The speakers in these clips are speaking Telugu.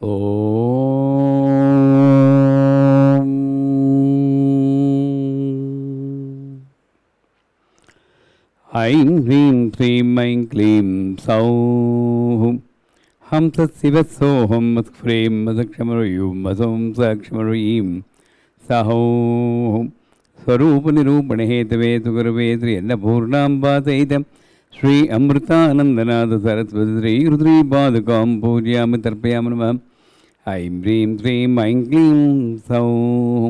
ఓం ఐం హ్రీం శ్రీం ఐం క్లీం సౌః హంసశివసోహం మత్ఫ్రీం మదక్షమరయూం మసోం సాక్షమరయీం సహౌం స్వరూపనిరూపణహేతవే సుగురవే శ్రీ అన్నపూర్ణాంబాసహితం శ్రీ అమృతానందనాథ సరస్వతి శ్రీ రుద్రీపాదుకాం పూజయామి తర్పయామి నమః. ఐం హ్రీం శ్రీం ఐం క్లీం సౌః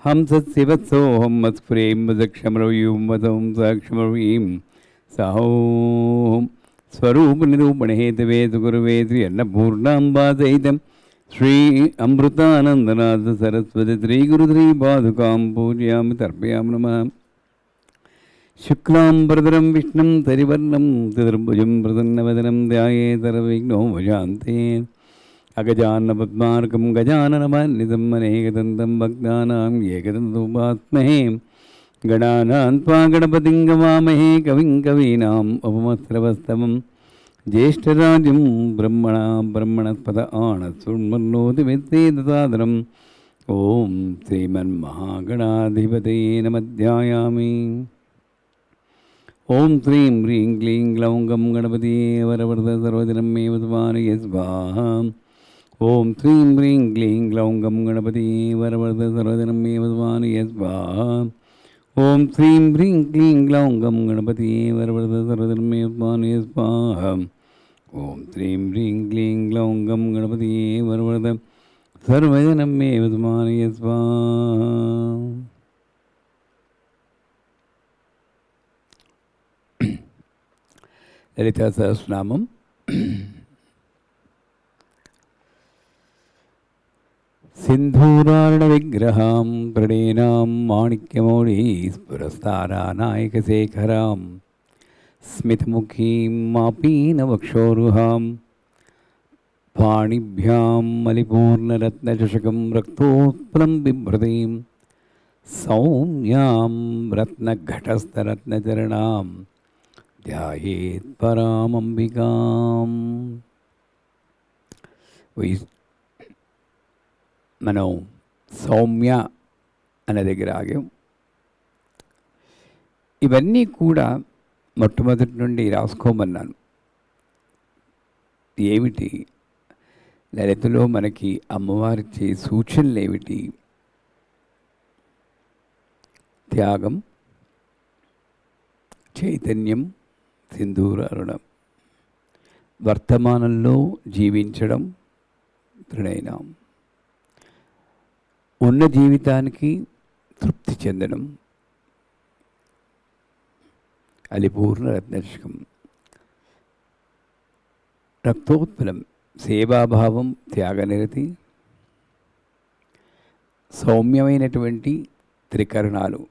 హంసశివసోహం మత్ఫ్రీం మదక్షమరయూం మసోం సాక్షమరయీం సహౌం స్వరూపనిరూపణహేతవే సుగురవే శ్రీ అన్నపూర్ణాంబాసహితం శ్రీ అమృతానందనాథ సరస్వతి శ్రీ గురుశ్రీపాదుకాం పూజయామి తర్పయామి నమః. శుక్లాంబరధరం విష్ణుం సరివర్ణం చతుర్భుజం ప్రసన్నవదనం ధ్యాయేత్ సర్వవిఘ్నోపశాంతే. అగజాననపద్మార్కం గజాననమన్నితం అనేకదంతం భక్తానాం ఏకదంతముపాస్మహే. గణానాం త్వా గణపతిం గవామహే కవిం కవీనాం ఉపమస్రవస్తమం. జ్యేష్ఠరాజం బ్రహ్మణస్పద ఆనశృణ్మన్నోతిమిత్తేదసాదనం. ఓం శ్రీమన్మహాగణాధిపతయే నమః. ధ్యాయామి. ఓం శ్రీం హ్రీం క్లీం గ్లౌం గం గణపతియే వరవరద సర్వదినం మే వసుమానయ స్వాహా. ఓం శ్రీం హ్రీం క్లీం గ్లౌం గం గణపతియే వరవరద సర్వదినం మే వసుమానయ స్వాహా. ఓం శ్రీం హ్రీం క్లీం గ్లౌం గం గణపతియే వరవరద సర్వదినం మే వసుమానయ స్వాహా. ఓం శ్రీం హ్రీం క్లీం గ్లౌం గం గణపతియే వరవరద సర్వజనం మే వసుమానయ స్వాహా. లలితా సహస్రనామం. సింధూరారుణ విగ్రహాం ప్రణేనాం మాణిక్యమౌళీ స్ఫురస్తారానాయకశేఖరాం స్మితముఖీం మాపీనవక్షోరుహాం పాణిభ్యాం మలిపూర్ణరత్నచషకం రక్తోత్పలం బిభ్రతీం సౌమ్యాం రత్నఘటస్థరత్నచరణాం ధ్యాయేత్ పరామంబికాం. మనం సౌమ్య అనే దగ్గర ఆగాం. ఇవన్నీ కూడా మొట్టమొదటి నుండి రాసుకోమన్నాను. ఏమిటి లలితలో మనకి అమ్మవారిచ్చే సూచనలు ఏమిటి? త్యాగం, చైతన్యం, సింధూరారుణం, వర్తమానంలో జీవించడం, తృణైనాం, ఉన్న జీవితానికి తృప్తి చెందడం, అలిపూర్ణ రత్నశకం, రక్తోత్పలం, సేవాభావం, త్యాగనిరతి, సౌమ్యమైనటువంటి త్రికరణాలు,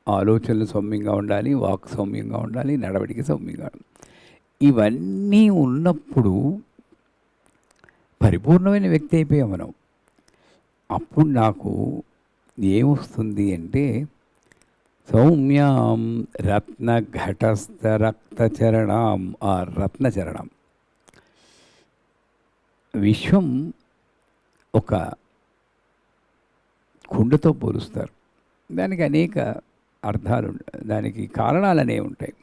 ఆలోచనలు సౌమ్యంగా ఉండాలి, వాక్ సౌమ్యంగా ఉండాలి, నడవడిక సౌమ్యంగా ఉండాలి. ఇవన్నీ ఉన్నప్పుడు పరిపూర్ణమైన వ్యక్తి అయిపోయాం మనం. అప్పుడు నాకు ఏమొస్తుంది అంటే సౌమ్యాం రత్నఘటస్థ రక్తచరణాం. ఆ రత్నచరణం విశ్వం ఒక కుండతో పోలుస్తారు. దానికి అనేక అర్థాలు, దానికి కారణాలు అనేవి ఉంటాయి.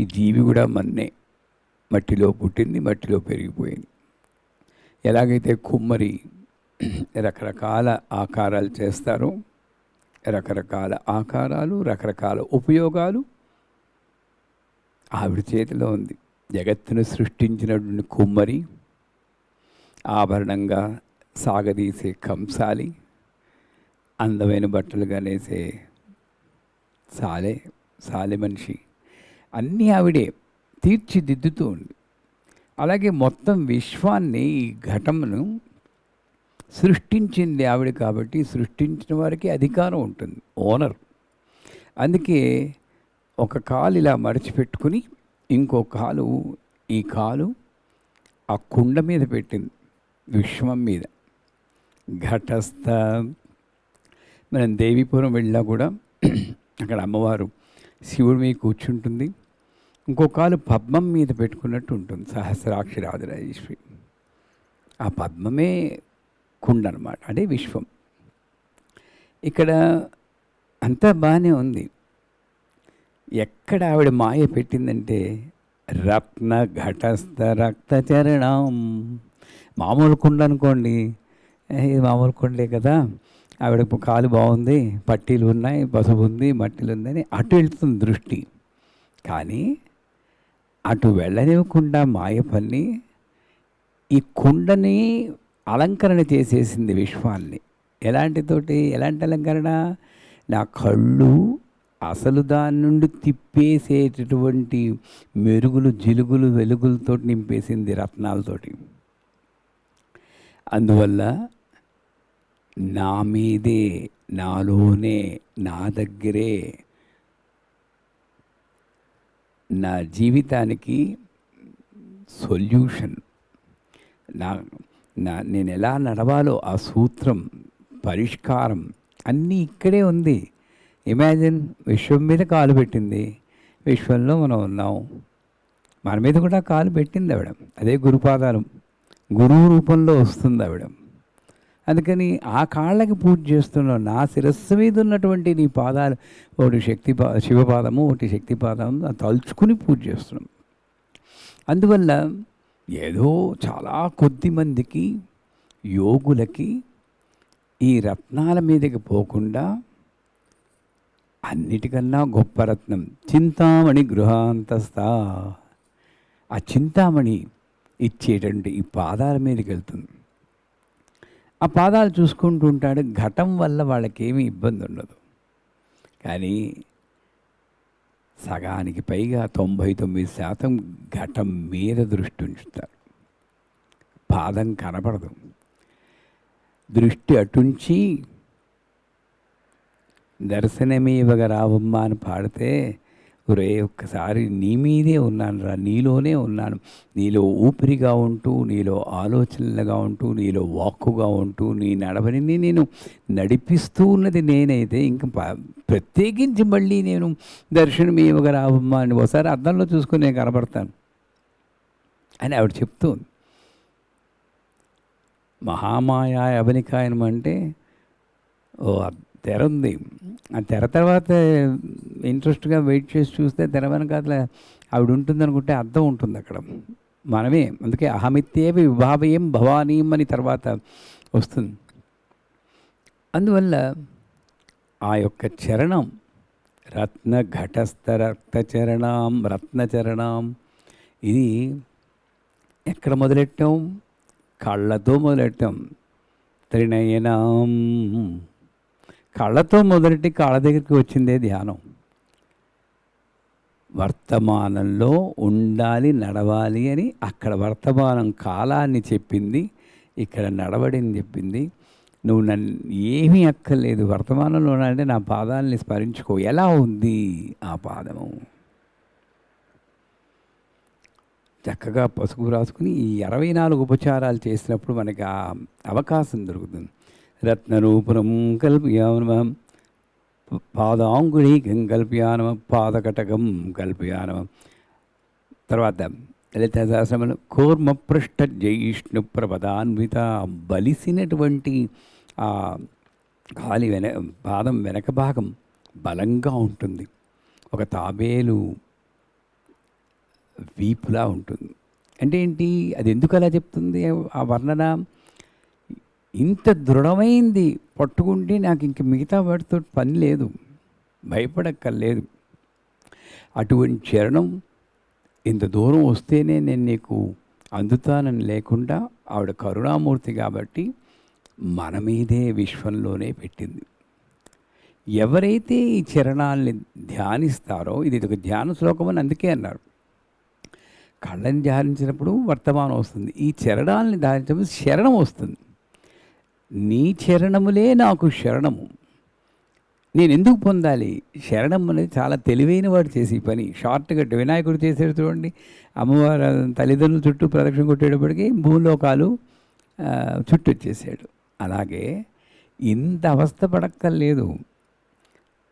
ఈ జీవి కూడా మన్నే, మట్టిలో పుట్టింది, మట్టిలో పెరిగిపోయింది. ఎలాగైతే కుమ్మరి రకరకాల ఆకారాలు చేస్తారో, రకరకాల ఆకారాలు, రకరకాల ఉపయోగాలు ఆవిడ చేతిలో ఉంది. జగత్తును సృష్టించినటువంటి కుమ్మరి, ఆభరణంగా సాగదీసే కంసాలి, అందమైన బట్టలుగా నేసే సాలె మనిషి, అన్నీ ఆవిడే తీర్చిదిద్దుతూ ఉంది. అలాగే మొత్తం విశ్వాన్ని, ఈ ఘటమును సృష్టించింది ఆవిడ కాబట్టి సృష్టించిన వారికి అధికారం ఉంటుంది, ఓనర్. అందుకే ఒక కాలు ఇలా మడిచిపెట్టుకుని ఇంకో కాలు, ఈ కాలు ఆ కుండ మీద పెట్టింది, విశ్వం మీద. ఘటస్థ. మనం దేవీపురం వెళ్ళినా కూడా అక్కడ అమ్మవారు శివుడి మీద కూర్చుంటుంది, ఇంకో కాలు పద్మం మీద పెట్టుకున్నట్టు ఉంటుంది, సహస్రాక్షరాజరాజేశ్వరి. ఆ పద్మమే కుండ అనమాట, అంటే విశ్వం. ఇక్కడ అంతా బాగానే ఉంది. ఎక్కడ ఆవిడ మాయ పెట్టిందంటే రత్న ఘటస్థ రక్త చరణం. మామూలు కుండ అనుకోండి, ఇది మామూలు కుండే కదా, ఆవిడ కాలు బాగుంది, పట్టీలు ఉన్నాయి, పసుపు ఉంది, మట్టిలు ఉందని అటు వెళ్తుంది దృష్టి. కానీ అటు వెళ్ళనివ్వకుండా మాయ పన్ని ఈ కుండని అలంకరణ చేసేసింది విశ్వాన్ని. ఎలాంటి అలంకరణ? నా కళ్ళు అసలు దాని నుండి తిప్పేసేటటువంటి మెరుగులు, జిలుగులు, వెలుగులతో నింపేసింది రత్నాలతోటి. అందువల్ల నా మీదే, నాలోనే, నా దగ్గరే నా జీవితానికి సొల్యూషన్, నేను ఎలా నడవాలో ఆ సూత్రం, పరిష్కారం అన్నీ ఇక్కడే ఉంది. ఇమాజిన్, విశ్వం మీద కాలు పెట్టింది, విశ్వంలో మనం ఉన్నాం, మన మీద కూడా కాలు పెట్టింది ఆవిడ. అదే గురుపాదాలు, గురువు రూపంలో వస్తుంది ఆవిడ. అందుకని ఆ కాళ్ళకి పూజ చేస్తున్నాం. నా శిరస్సు మీద ఉన్నటువంటి నీ పాదాలు, ఒకటి శివపాదము, ఒకటి శక్తిపాదము, తలుచుకుని పూజ చేస్తున్నాం. అందువల్ల ఏదో చాలా కొద్ది మందికి యోగులకి ఈ రత్నాల మీదకి పోకుండా అన్నిటికన్నా గొప్ప రత్నం చింతామణి గృహాంతస్థ, ఆ చింతామణి ఇచ్చేటువంటి ఈ పాదాల మీదకి వెళ్తుంది. ఆ పాదాలు చూసుకుంటూ ఉంటాడు. ఘటం వల్ల వాళ్ళకేమీ ఇబ్బంది ఉండదు. కానీ సగానికి పైగా 99% ఘటం మీద దృష్టి ఉంచుతారు. పాదం కనపడదు. దృష్టి అటుంచి దర్శనమేవగ రావమ్మ అని పాడితే, ఒరే ఒక్కసారి నీ మీదే ఉన్నాను రా, నీలోనే ఉన్నాను, నీలో ఊపిరిగా ఉంటూ, నీలో ఆలోచనలుగా ఉంటూ, నీలో వాక్కుగా ఉంటూ, నీ నడవని నేను నడిపిస్తూ ఉన్నది నేనైతే ఇంక ప్రత్యేకించి మళ్ళీ నేను దర్శనమేవగ రావమ్మ అని ఒకసారి అద్దంలో చూసుకొని నేను కనబడతాను అని ఆవిడ చెప్తుంది. మహామాయ అవనికాయనం అంటే ఓ తెర ఉంది. ఆ తెర తర్వాత ఇంట్రెస్ట్గా వెయిట్ చేసి చూస్తే తెర వెనకాల ఆవిడ ఉంటుంది అనుకుంటే అర్థం ఉంటుంది అక్కడ, మనమే. అందుకే అహమిత్యేవి విభావయం భవానీం అని తర్వాత వస్తుంది. అందువల్ల ఆ యొక్క చరణం రత్న ఘటస్థ రక్త చరణం, రత్నచరణం, ఇది ఎక్కడ మొదలెట్టాం? కళ్ళతో మొదలెట్టాం. త్రినయనం, కళ్ళతో మొదలెట్టి కాళ్ళ దగ్గరికి వచ్చిందే ధ్యానం. వర్తమానంలో ఉండాలి, నడవాలి అని అక్కడ వర్తమానం కాలాన్ని చెప్పింది, ఇక్కడ నడవడిని చెప్పింది. నువ్వు నన్ను ఏమీ అక్కర్లేదు, వర్తమానంలో అంటే నా పాదాలని స్మరించుకో. ఎలా ఉంది ఆ పాదము? చక్కగా పసుపు రాసుకుని ఈ 64 ఉపచారాలు చేసినప్పుడు మనకి ఆ అవకాశం దొరుకుతుంది. రత్నరూపురం కల్పయానమం, పాదాంగుళీకం కల్పయానమం, పాదకటకం కల్పయానమం. తర్వాత లలిత సహస్రనామములు కూర్మ పృష్ఠ జైష్ణు ప్రపదాన్విత, బలిసినటువంటి ఆ కాలి పాదం వెనక భాగం బలంగా ఉంటుంది. ఒక తాబేలు వీపులా ఉంటుంది. అంటే ఏంటి? అది ఎందుకు అలా చెప్తుంది ఆ వర్ణన? ఇంత దృఢమైంది పట్టుకుంటే నాకు ఇంక మిగతా వాటితో పని లేదు, భయపడక్కర్లేదు. అటువంటి చరణం ఇంత దూరం వస్తేనే నేను నీకు అందుతానని లేకుండా ఆవిడ కరుణామూర్తి కాబట్టి మన మీదే విశ్వంలోనే పెట్టింది. ఎవరైతే ఈ చరణాల్ని ధ్యానిస్తారో, ఇది ఒక ధ్యాన శ్లోకం అని అందుకే అన్నారు. కళ్ళని ధ్యానించినప్పుడు వర్తమానం వస్తుంది, ఈ చరణాలని ధ్యానించినప్పుడు శరణం వస్తుంది. నీ చరణములే నాకు శరణము. నేను ఎందుకు పొందాలి? శరణం అనేది చాలా తెలివైన వాడు చేసే పని. షార్ట్కట్ వినాయకుడు చేసేది చూడండి. అమ్మవారు తల్లిదండ్రుల చుట్టూ ప్రదక్షిణ కొట్టేటప్పటికి భూలోకాలు చుట్టూ వచ్చేసాడు. అలాగే ఇంత అవస్థ పడక్కర్లేదు.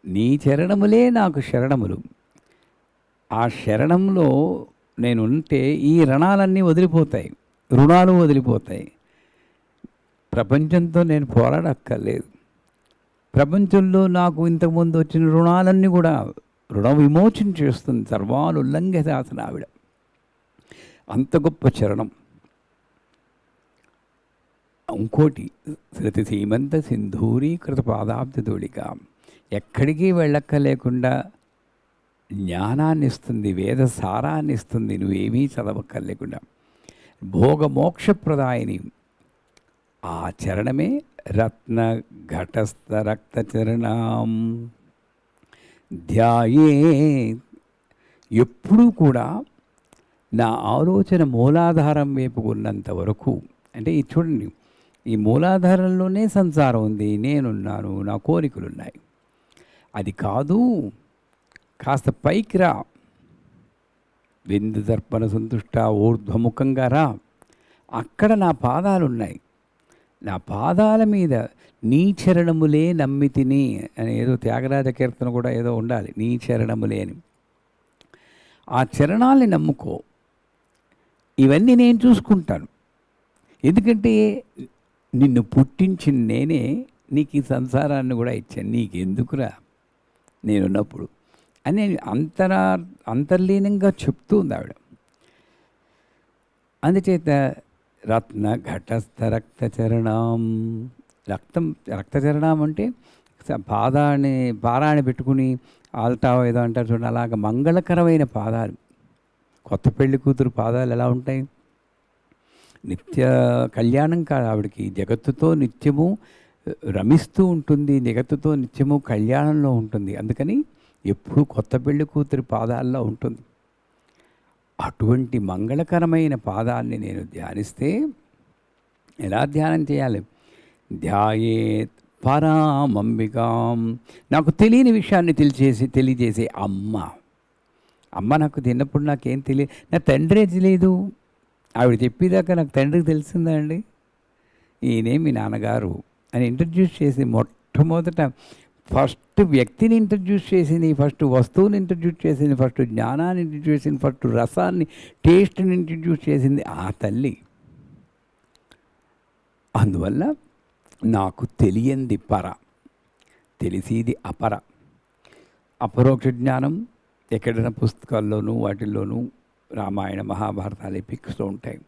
నీ చరణములే నాకు శరణములు. ఆ శరణంలో నేను ఉంటే ఈ రుణాలన్నీ వదిలిపోతాయి, రుణాలు వదిలిపోతాయి. ప్రపంచంతో నేను పోరాడక్కర్లేదు. ప్రపంచంలో నాకు ఇంతకుముందు వచ్చిన రుణాలన్నీ కూడా రుణ విమోచన చేస్తుంది. సర్వాలు ఉల్లంఘితాసన ఆవిడ. అంత గొప్ప చరణం. ఇంకోటి శృతి సీమంత సింధూరీకృత పాదాబ్జధూళిక. ఎక్కడికి వెళ్ళక్కర్లేకుండా జ్ఞానాన్ని ఇస్తుంది, వేద సారాన్ని ఇస్తుంది, నువ్వేమీ చదవక్కర్లేకుండా. భోగమోక్షప్రదాయిని. ఆ చరణమే రత్న ఘటస్థ రక్త చరణం ధ్యాయే. ఎప్పుడూ కూడా నా ఆలోచన మూలాధారం వైపు ఉన్నంత వరకు, అంటే ఇది చూడండి, ఈ మూలాధారంలోనే సంసారం ఉంది, నేనున్నాను, నా కోరికలున్నాయి. అది కాదు, కాస్త పైకి రా, విందు దర్పణ సంతుష్ట ఊర్ధ్వముఖంగా రా. అక్కడ నా పాదాలున్నాయి. నా పాదాల మీద నీ చరణములే నమ్మితిని అని ఏదో త్యాగరాజ కీర్తన కూడా ఏదో ఉండాలి, నీ చరణములే అని. ఆ చరణాల్ని నమ్ముకో. ఇవన్నీ నేను చూసుకుంటాను. ఎందుకంటే నిన్ను పుట్టించిన నేనే నీకు ఈ సంసారాన్ని కూడా ఇచ్చాను. నీకెందుకురా నేనున్నప్పుడు అని అంతర్లీనంగా చెప్తుంది ఆవిడ. అందుచేత రత్న ఘటస్థ రక్తచరణం. రక్తచరణం అంటే పారాణి పెట్టుకుని ఆల్టావో ఏదో అంటారు చూడండి, అలాగ మంగళకరమైన పాదాలు. కొత్త పెళ్లి కూతురు పాదాలు ఎలా ఉంటాయి? నిత్య కళ్యాణం కాదు ఆవిడకి, జగత్తుతో నిత్యము రమిస్తూ ఉంటుంది, జగత్తుతో నిత్యము కళ్యాణంలో ఉంటుంది. అందుకని ఎప్పుడు కొత్త పెళ్లి కూతురి పాదాల్లో ఉంటుంది. అటువంటి మంగళకరమైన పాదాన్ని నేను ధ్యానిస్తే, ఎలా ధ్యానం చేయాలి? ధ్యాయేత్ పరామంబికాం. నాకు తెలియని విషయాన్ని తెలియజేసే అమ్మ నాకు తిన్నప్పుడు నాకేం తెలియదు, నా తండ్రే తెలియదు. ఆవిడ చెప్పేదాకా నాకు తండ్రికి తెలిసిందా అండి? ఈయనే మీ నాన్నగారు అని ఇంట్రడ్యూస్ చేసి, మొట్టమొదట ఫస్ట్ వ్యక్తిని ఇంట్రడ్యూస్ చేసింది, ఫస్ట్ వస్తువుని ఇంట్రడ్యూస్ చేసింది, ఫస్ట్ జ్ఞానాన్ని ఇంట్రడ్యూస్ చేసింది, ఫస్ట్ రసాన్ని, టేస్ట్ని ఇంట్రడ్యూస్ చేసింది ఆ తల్లి. అందువల్ల నాకు తెలియంది పర, తెలిసేది అపర. అపరోక్ష జ్ఞానం ఎక్కడైనా పుస్తకాల్లోనూ వాటిల్లోనూ రామాయణ మహాభారతాలు ఎపిక్స్లో ఉంటాయి.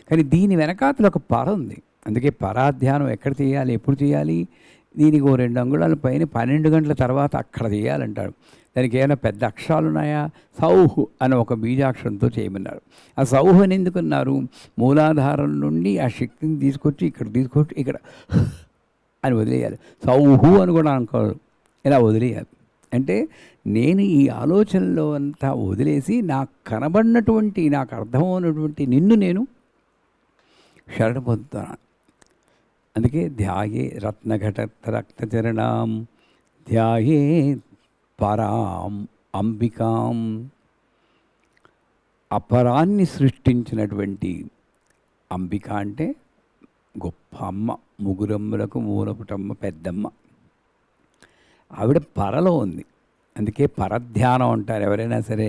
కానీ దీని వెనకాతల ఒక పర ఉంది. అందుకే పరాధ్యానం ఎక్కడ చేయాలి, ఎప్పుడు చేయాలి? దీనికి 2 అంగుళాల పైన 12 గంటల తర్వాత అక్కడ చేయాలంటాడు. దానికి ఏమైనా పెద్ద అక్షరాలు ఉన్నాయా? సౌహు అని ఒక బీజాక్షరంతో చేయమన్నారు. ఆ సౌహు అని ఎందుకున్నారు? మూలాధారం నుండి ఆ శక్తిని తీసుకొచ్చి ఇక్కడ అని వదిలేయాలి. సౌహు అని కూడా అనుకోరు, ఇలా వదిలేయాలి. అంటే నేను ఈ ఆలోచనలో అంతా వదిలేసి నాకు కనబడినటువంటి, నాకు అర్థమైనటువంటి నిన్ను నేను శరణ పొందుతాను. అందుకే ధ్యాయే రత్నఘట రక్తచరణాం ధ్యాయే పరాం అంబికాం. అపరాన్ని సృష్టించినటువంటి అంబిక అంటే గొప్ప అమ్మ, ముగ్గురమ్మలకు మూలపుటమ్మ, పెద్దమ్మ. ఆవిడ పరలో ఉంది. అందుకే పరధ్యానం అంటారు. ఎవరైనా సరే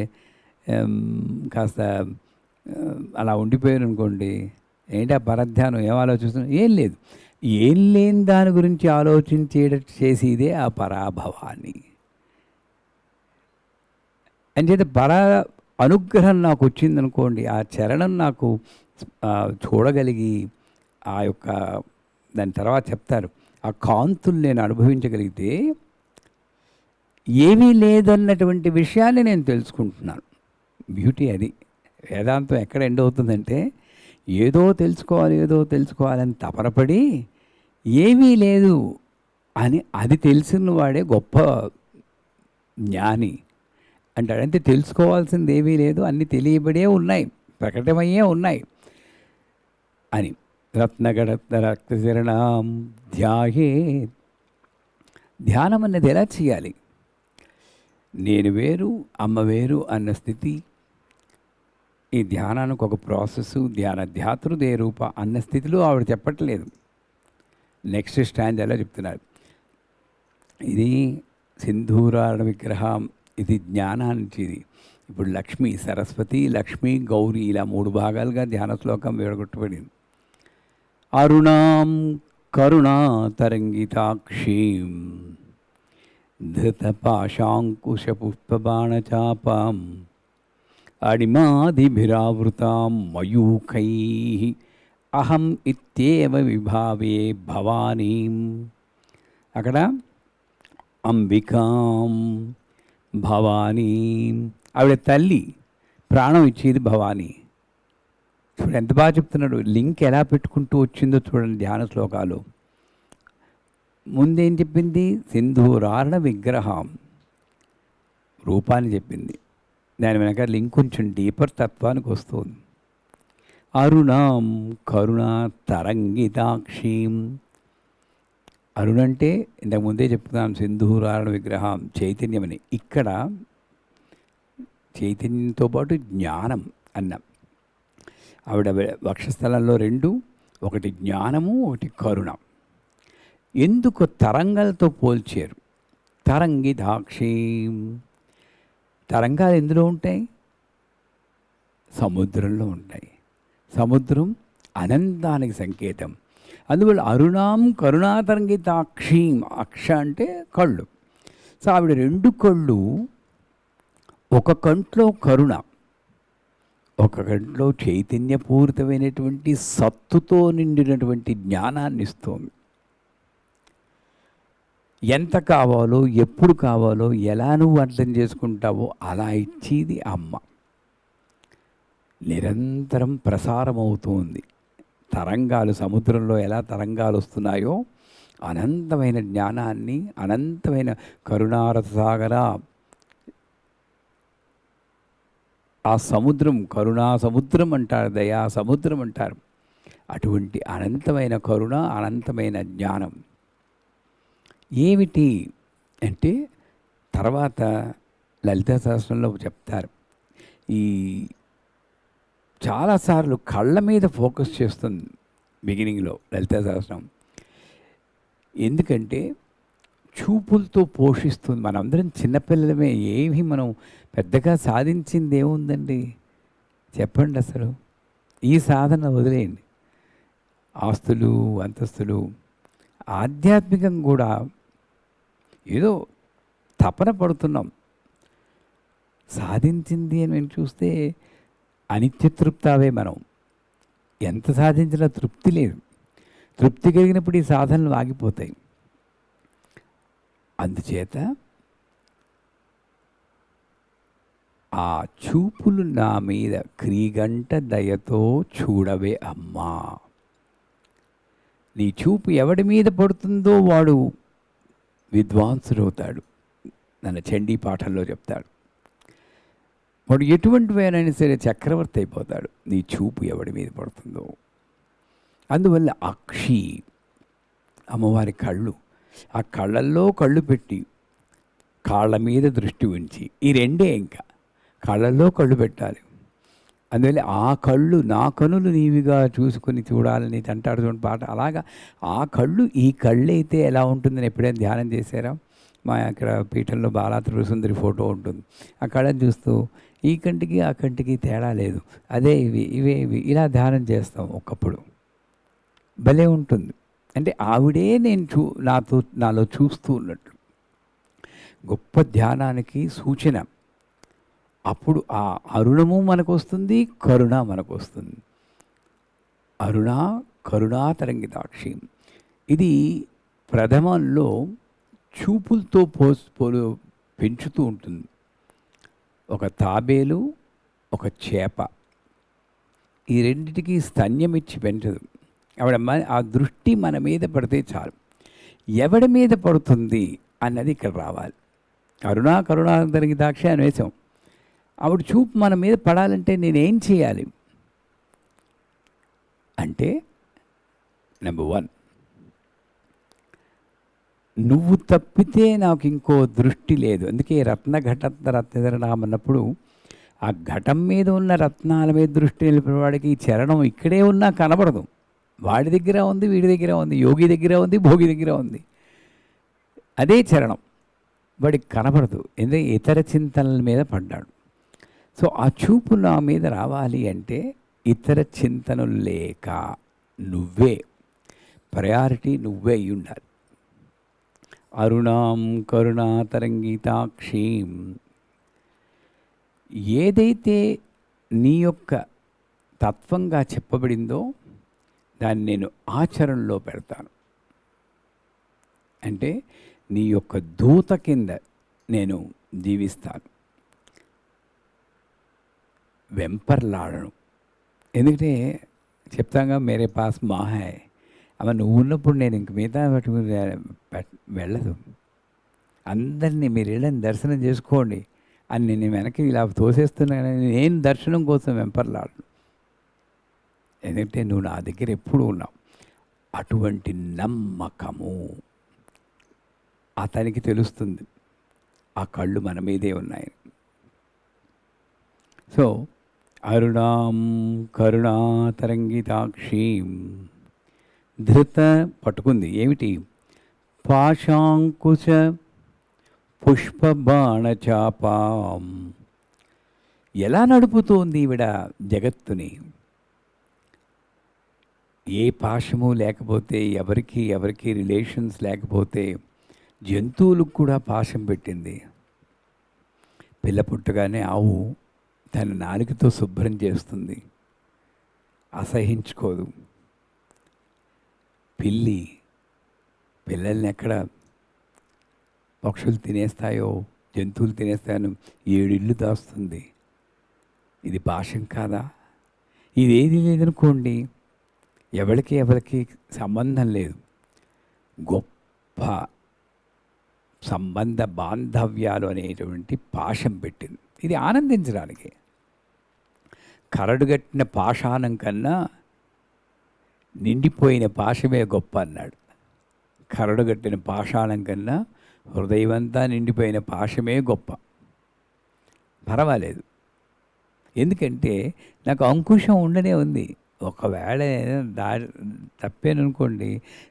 కాస్త అలా ఉండిపోయారు అనుకోండి, ఏంటి ఆ పరధ్యానం, ఏం ఆలోచిస్తున్నాం? ఏం లేదు. ఏం లేని దాని గురించి చేసేదే ఆ పరాభవాన్ని. అంచేత అనుగ్రహం నాకు వచ్చిందనుకోండి, ఆ చరణం నాకు చూడగలిగి ఆ యొక్క దాని తర్వాత చెప్తారు, ఆ కాంతులు నేను అనుభవించగలిగితే ఏమీ లేదన్నటువంటి విషయాన్ని నేను తెలుసుకుంటున్నాను. బ్యూటీ అది. వేదాంతం ఎక్కడ ఎండ్ అవుతుందంటే, ఏదో తెలుసుకోవాలని తపనపడి ఏమీ లేదు అని అది తెలిసిన వాడే గొప్ప జ్ఞాని అంటాడు. అంటే తెలుసుకోవాల్సింది ఏమీ లేదు, అన్నీ తెలియబడే ఉన్నాయి, ప్రకటమయ్యే ఉన్నాయి అని. రత్నగడ రక్తచరణాం ధ్యాయే. ధ్యానం అన్నది ఎలా చేయాలి? నేను వేరు, అమ్మ వేరు అన్న స్థితి. ఈ ధ్యానానికి ఒక ప్రాసెస్, ధ్యాతృదే రూప అన్న స్థితిలో ఆవిడ చెప్పట్లేదు. నెక్స్ట్ స్టాండ్ ఎలా చెప్తున్నారు? ఇది సింధూరాడ విగ్రహం, ఇది జ్ఞానానికి. ఇప్పుడు లక్ష్మి, సరస్వతి, లక్ష్మి, గౌరీ ఇలా 3 భాగాలుగా ధ్యాన శ్లోకం విడగొట్టబడింది. అరుణాం కరుణాతరంగితాక్షీం ధృతపాశాంకుశపుష్పబాణచాపాం అడిమాదిభిరావృతాం మయూఖైః అహం ఇత్యేవ విభావే భవానీం. అక్కడ అంబికాం భవానీం, ఆవిడ తల్లి, ప్రాణం ఇచ్చేది భవానీ. చూడండి ఎంత బాగా చెప్తున్నాడు, లింక్ ఎలా పెట్టుకుంటూ వచ్చిందో చూడండి ధ్యాన శ్లోకాలు. ముందేం చెప్పింది? సింధూరార్ణ విగ్రహం రూపాన్ని చెప్పింది. దాని వెనక లింక్ కొంచెం డీపర్ తత్వానికి వస్తుంది. అరుణాం కరుణా తరంగితాక్షీం. అరుణంటే ఇంతకుముందే చెప్తున్నాను సింధూరార్ణ విగ్రహం చైతన్యమని. ఇక్కడ చైతన్యంతో పాటు జ్ఞానం అన్నాం. ఆవిడ వక్షస్థలంలో రెండు, ఒకటి జ్ఞానము, ఒకటి కరుణ. ఎందుకు తరంగాలతో పోల్చారు? తరంగితాక్షీం. తరంగాలు ఎందులో ఉంటాయి? సముద్రంలో ఉంటాయి. సముద్రం అనంతానికి సంకేతం. అందువల్ల అరుణాం కరుణాతరంగితాక్షీం. అక్ష అంటే కళ్ళు. సో ఆవిడ రెండు కళ్ళు, ఒక కంట్లో కరుణ, ఒక కంట్లో చైతన్యపూరితమైనటువంటి సత్తుతో నిండినటువంటి జ్ఞానాన్ని ఇస్తోంది. ఎంత కావాలో, ఎప్పుడు కావాలో, ఎలా నువ్వు అర్థం చేసుకుంటావో అలా ఇచ్చేది అమ్మ. నిరంతరం ప్రసారం అవుతుంది. తరంగాలు సముద్రంలో ఎలా తరంగాలు వస్తున్నాయో అనంతమైన జ్ఞానాన్ని, అనంతమైన కరుణారసాగర ఆ సముద్రం, కరుణా సముద్రం అంటారు, దయా సముద్రం అంటారు. అటువంటి అనంతమైన కరుణ, అనంతమైన జ్ఞానం ఏమిటి అంటే తర్వాత లలితా సహస్రంలో చెప్తారు. ఈ చాలాసార్లు కళ్ళ మీద ఫోకస్ చేస్తుంది బిగినింగ్లో లలితా సహస్రం. ఎందుకంటే చూపులతో పోషిస్తుంది. మనందరం చిన్నపిల్లలమే, ఏమి మనం పెద్దగా సాధించింది ఏముందండి చెప్పండి. అసలు ఈ సాధన వదిలేయండి, ఆస్తులు అంతస్తులు. ఆధ్యాత్మికం కూడా ఏదో తపన పడుతున్నాం. సాధించింది అని మేము చూస్తే అనిత్యతృప్తావే మనం. ఎంత సాధించినా తృప్తి లేదు. తృప్తి కలిగినప్పుడు ఈ సాధనలు ఆగిపోతాయి. అందుచేత ఆ చూపులు నా మీద క్రీగంట దయతో చూడవే అమ్మా. నీ చూపు ఎవడి మీద పడుతుందో వాడు విద్వాంసుడవుతాడు. నన్ను చండీ పాఠంలో చెప్తాడు. వాడు ఎటువంటి వారైనా సరే చక్రవర్తి అయిపోతాడు, నీ చూపు ఎవడి మీద పడుతుందో. అందువల్ల అక్షి అమ్మవారి కళ్ళు, ఆ కళ్ళల్లో కళ్ళు పెట్టి కాళ్ళ మీద దృష్టి ఉంచి, ఈ రెండే ఇంకా కళ్ళల్లో కళ్ళు పెట్టాలి. అందువల్ల ఆ కళ్ళు నా కనులు నీవిగా చూసుకొని చూడాలని అంటాడు చూడండి పాట. అలాగా ఆ కళ్ళు ఈ కళ్ళు అయితే ఎలా ఉంటుందని ఎప్పుడైనా ధ్యానం చేశారా? మా ఇక్కడ పీఠంలో బాలా త్రిపురసుందరి ఫోటో ఉంటుంది. ఆ కళ్ళని చూస్తూ ఈ కంటికి ఆ కంటికి తేడా లేదు, అదే ఇవి ఇవే ఇవి, ఇలా ధ్యానం చేస్తాం. ఒకప్పుడు భలే ఉంటుంది. అంటే ఆవిడే నేను నాలో చూస్తూ ఉన్నట్టు. గొప్ప ధ్యానానికి సూచన. అప్పుడు ఆ అరుణము మనకు వస్తుంది, కరుణ మనకు వస్తుంది. అరుణ కరుణాతరంగితాక్షి. ఇది ప్రథమంలో చూపులతో పెంచుతూ ఉంటుంది. ఒక తాబేలు, ఒక చేప, ఈ రెండిటికి స్తన్యం ఇచ్చి పెంచదు. ఆవిడ ఆ దృష్టి మన మీద పడితే చాలు. ఎవడి మీద పడుతుంది అన్నది ఇక్కడ రావాలి. కరుణాతరంగితాక్షి అని వేసాం. ఆవిడ చూపు మన మీద పడాలంటే నేనేం చేయాలి అంటే, నెంబర్ 1, నువ్వు తప్పితే నాకు ఇంకో దృష్టి లేదు. అందుకే రత్నధరం అన్నప్పుడు ఆ ఘటం మీద ఉన్న రత్నాల మీద దృష్టి నిలిపిన వాడికి ఈ చరణం ఇక్కడే ఉన్నా కనబడదు. వాడి దగ్గర ఉంది, వీడి దగ్గర ఉంది, యోగి దగ్గర ఉంది, భోగి దగ్గర ఉంది, అదే చరణం వాడికి కనబడదు. ఎందుకంటే ఇతర చింతనల మీద పడ్డాడు. సో ఆ చూపు నా మీద రావాలి అంటే ఇతర చింతనలు లేక నువ్వే ప్రయారిటీ నువ్వే అయి ఉండాలి. అరుణాం కరుణాతరంగితాక్షీం, ఏదైతే నీ యొక్క తత్వంగా చెప్పబడిందో దాన్ని నేను ఆచరణలో పెడతాను. అంటే నీ యొక్క దూత కింద నేను జీవిస్తాను, వెంపర్లాడను. ఎందుకంటే చెప్తాగా మేరే పాస్ మా హై, అవ నువ్వు ఉన్నప్పుడు నేను ఇంక మిగతా వెళ్ళదు. అందరినీ మీరు వెళ్ళని దర్శనం చేసుకోండి అని నేను వెనక్కి ఇలా తోసేస్తున్నాను. నేను దర్శనం కోసం వెంపర్లాడను, ఎందుకంటే నువ్వు నా దగ్గర ఎప్పుడు ఉన్నావు. అటువంటి నమ్మకము అతనికి తెలుస్తుంది, ఆ కళ్ళు మన మీదే ఉన్నాయి. సో అరుణాం కరుణాతరంగితాక్షీం, ధృత పట్టుకుంది ఏమిటి? పాశాంకుశ పుష్పబాణచాపాం. ఎలా నడుపుతోంది ఈవిడ జగత్తుని? ఏ పాశము లేకపోతే, ఎవరికి రిలేషన్స్ లేకపోతే జంతువులకు కూడా పాశం పెట్టింది. పిల్ల పుట్టగానే ఆవు తన నాలుకతో శుభ్రం చేస్తుంది, అసహించుకోదు. పిల్లల్ని ఎక్కడ పక్షులు తినేస్తాయో, జంతువులు తినేస్తాయో 7 ఇళ్ళు దాస్తుంది. ఇది పాశం కాదా? ఇదేది లేదనుకోండి, ఎవరికి సంబంధం లేదు, గొప్ప సంబంధ బాంధవ్యాలు అనేటువంటి పాశం పెట్టింది. ఇది ఆనందించడానికి. కరడుగట్టిన పాషాణం కన్నా నిండిపోయిన పాశమే గొప్ప అన్నాడు. కరడుగట్టిన పాషాణం కన్నా హృదయమంతా నిండిపోయిన పాశమే గొప్ప. పర్వాలేదు, ఎందుకంటే నాకు అంకుశం ఉండనే ఉంది. ఒకవేళ తప్పేననుకోండి,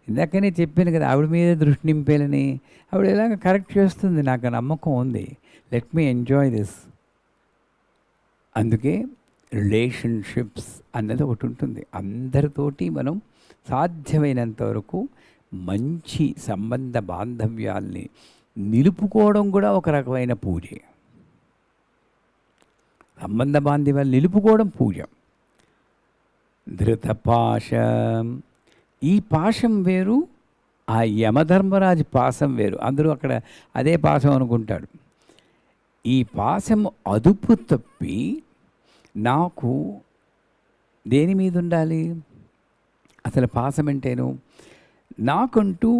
ఇందాకనే చెప్పాను కదా, ఆవిడ మీద దృష్టి నింపేలని. ఆవిడ ఎలాగ కరెక్ట్ చేస్తుంది, నాకు నమ్మకం ఉంది. Let me enjoy this. అందుకే రిలేషన్షిప్స్ అన్నది ఒకటి ఉంటుంది. అందరితోటి మనం సాధ్యమైనంత వరకు మంచి సంబంధ బాంధవ్యాల్ని నిలుపుకోవడం కూడా ఒక రకమైన పూజే. సంబంధ బాంధవ్యాలు నిలుపుకోవడం పూజ. ధృతపాశం, ఈ పాశం వేరు, ఆ యమధర్మరాజు పాశం వేరు. అందరూ అక్కడ అదే పాశం అనుకుంటాడు. ఈ పాశం అదుపు తప్పి నాకు దేని మీద ఉండాలి? అసలు పాశం అంటేను నాకంటూ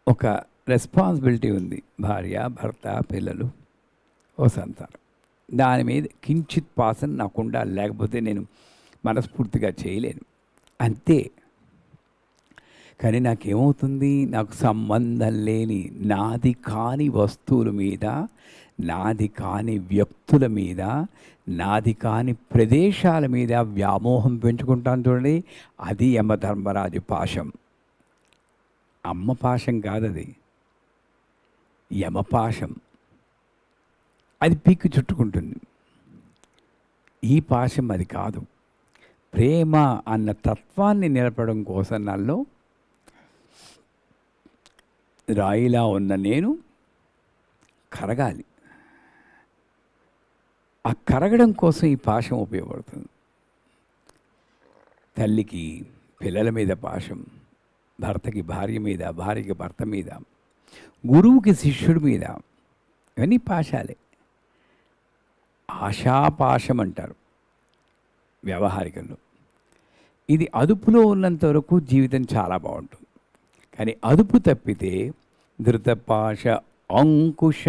ఒక రెస్పాన్సిబిలిటీ ఉంది. భార్య, భర్త, పిల్లలు, ఓ సంతానం. దాని మీద కించిత్ పాశం నాకు ఉండాలి, లేకపోతే నేను మనస్ఫూర్తిగా చేయలేను. అంతే. కానీ నాకేమవుతుంది? నాకు సంబంధం లేని నాది కాని వస్తువుల మీద, నాది కాని వ్యక్తుల మీద, నాది కాని ప్రదేశాల మీద వ్యామోహం పెంచుకుంటాను చూడండి. అది యమధర్మరాజు పాశం. అమ్మ పాశం కాదది, యమపాశం. అది పీక్కు చుట్టుకుంటుంది. ఈ పాశం అది కాదు. ప్రేమ అన్న తత్వాన్ని నిలపడం కోసం నాలో రాయిలా ఉన్న నేను కరగాలి. ఆ కరగడం కోసం ఈ పాశం ఉపయోగపడుతుంది. తల్లికి పిల్లల మీద పాశం, భర్తకి భార్య మీద, భార్యకి భర్త మీద, గురువుకి శిష్యుడి మీద, ఇవన్నీ పాశాలే. ఆశాపాశం అంటారు వ్యవహారికంలో. ఇది అదుపులో ఉన్నంత వరకు జీవితం చాలా బాగుంటుంది. కానీ అదుపు తప్పితే ధృతపాశ అంకుశ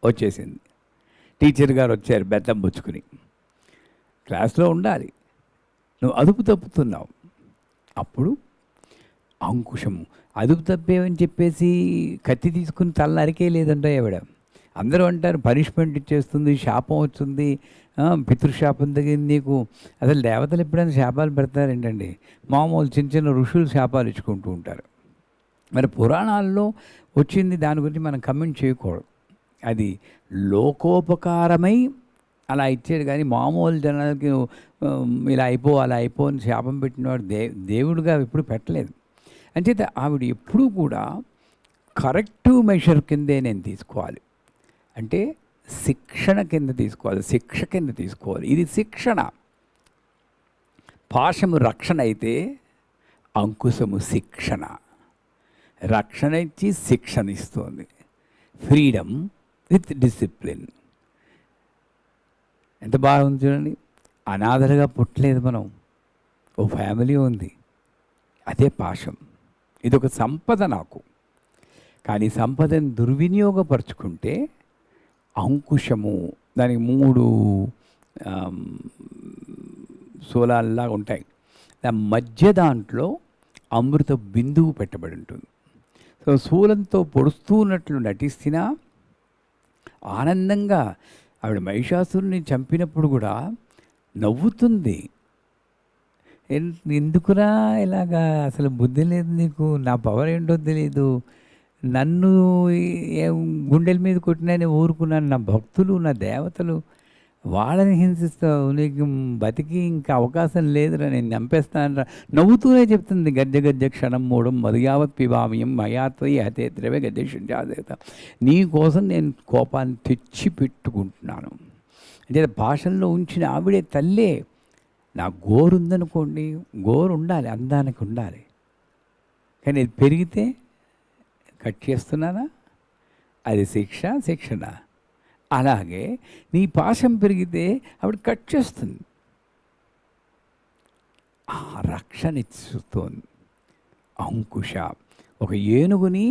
వచ్చేసింది. టీచర్ గారు వచ్చారు బెత్తం పుచ్చుకుని, క్లాస్లో ఉండాలి, నువ్వు అదుపు తప్పుతున్నావు. అప్పుడు అంకుశం. అదుపు తప్పేవని చెప్పేసి కత్తి తీసుకుని తల నరికే లేదంటే ఆవిడ. అందరూ అంటారు పనిష్మెంట్ ఇచ్చేస్తుంది, శాపం వచ్చింది, పితృశాపం తగ్గింది నీకు. అసలు దేవతలు ఎప్పుడైనా శాపాలు పెడతారేంటండి? మామూలు చిన్న చిన్న ఋషులు శాపాలు ఇచ్చుకుంటూ ఉంటారు. మరి పురాణాల్లో వచ్చింది, దాని గురించి మనం కమెంట్ చేయకూడదు. అది లోకోపకారమై అలా ఇచ్చాడు. కానీ మామూలు జనాలకి ఇలా అయిపో అలా అయిపో అని శాపం పెట్టినవాడు దేవుడుగా ఎప్పుడు పెట్టలేదు. అంచేత ఆవిడ ఎప్పుడూ కూడా కరెక్టివ్ మెషర్ కిందే నేను తీసుకోవాలి, అంటే శిక్షణ కింద తీసుకోవాలి, శిక్ష కింద తీసుకోవాలి. ఇది శిక్షణ. పాశము రక్షణ అయితే అంకుశము శిక్షణ. రక్షణ ఇచ్చి శిక్షణ ఇస్తుంది. Freedom with discipline. ఎంత బాగుంది చూడండి. అనాథలుగా పుట్టలేదు మనం, ఓ ఫ్యామిలీ ఉంది. అదే పాశం. ఇదొక సంపద నాకు. కానీ సంపదను దుర్వినియోగపరుచుకుంటే అంకుశము, దానికి 3 శూలాల్లాగా ఉంటాయి. దాని మధ్య దాంట్లో అమృత బిందువు పెట్టబడి ఉంటుంది. సో శూలంతో పొడుస్తూ ఉన్నట్లు నటిస్తున్నా ఆనందంగా ఆవిడ మహిషాసురుని చంపినప్పుడు కూడా నవ్వుతుంది. ఎందుకురా ఇలాగా, అసలు బుద్ధి లేదు నీకు, నా పవర్ ఏంటో తెలియదు, నన్ను గుండెల మీద కొట్టినని ఊరుకున్నాను, నా భక్తులు నా దేవతలు వాళ్ళని హింసిస్తావు, నీకు బతికి ఇంకా అవకాశం లేదురా, నేను చంపేస్తానరా నవ్వుతూనే చెప్తుంది. గద్య గద్య క్షణం మూడం మధుయావత్ పిబామయం మయాత్వయి హతే ద్రవ్య గద్యత. నీ కోసం నేను కోపాన్ని తెచ్చి పెట్టుకుంటున్నాను అంటే భాషల్లో ఉంచిన ఆవిడే తల్లే. నా గోరు ఉందనుకోండి, గోరు ఉండాలి, అందానికి ఉండాలి, కానీ ఇది పెరిగితే కట్ చేస్తున్నానా, అది శిక్షణ. అలాగే నీ పాశం పెరిగితే ఆవిడ కట్ చేస్తుంది, ఆ రక్షణ ఇస్తుంది. అంకుశ, ఒక ఏనుగుని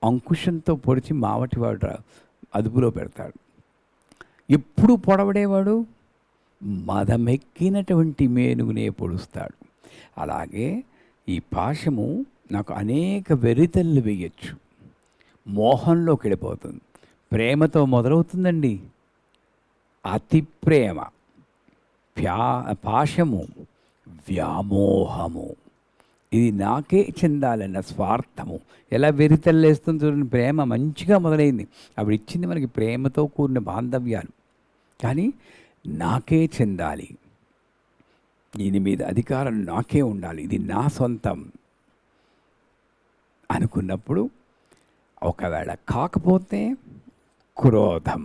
అంకుశంతో పొడిచి మావటివాడు అదుపులో పెడతాడు. ఎప్పుడు పొడవడేవాడు మదమెక్కినటువంటి మేనుగునే పొడుస్తాడు. అలాగే ఈ పాశము నాకు అనేక వెరితల్లు వేయచ్చు, మోహంలోకి వెళ్ళిపోతుంది. ప్రేమతో మొదలవుతుందండి, అతి ప్రేమ. పాశము వ్యామోహము, ఇది నాకే చెందాలన్న స్వార్థము. ఎలా వెరితల్లేస్తుంది చూడండి. ప్రేమ మంచిగా మొదలైంది, ఆవిడ ఇచ్చింది మనకి ప్రేమతో కూడిన బాంధవ్యాలు, కానీ నాకే చెందాలి, దీని మీద అధికారం నాకే ఉండాలి, ఇది నా సొంతం అనుకున్నప్పుడు, ఒకవేళ కాకపోతే క్రోధం,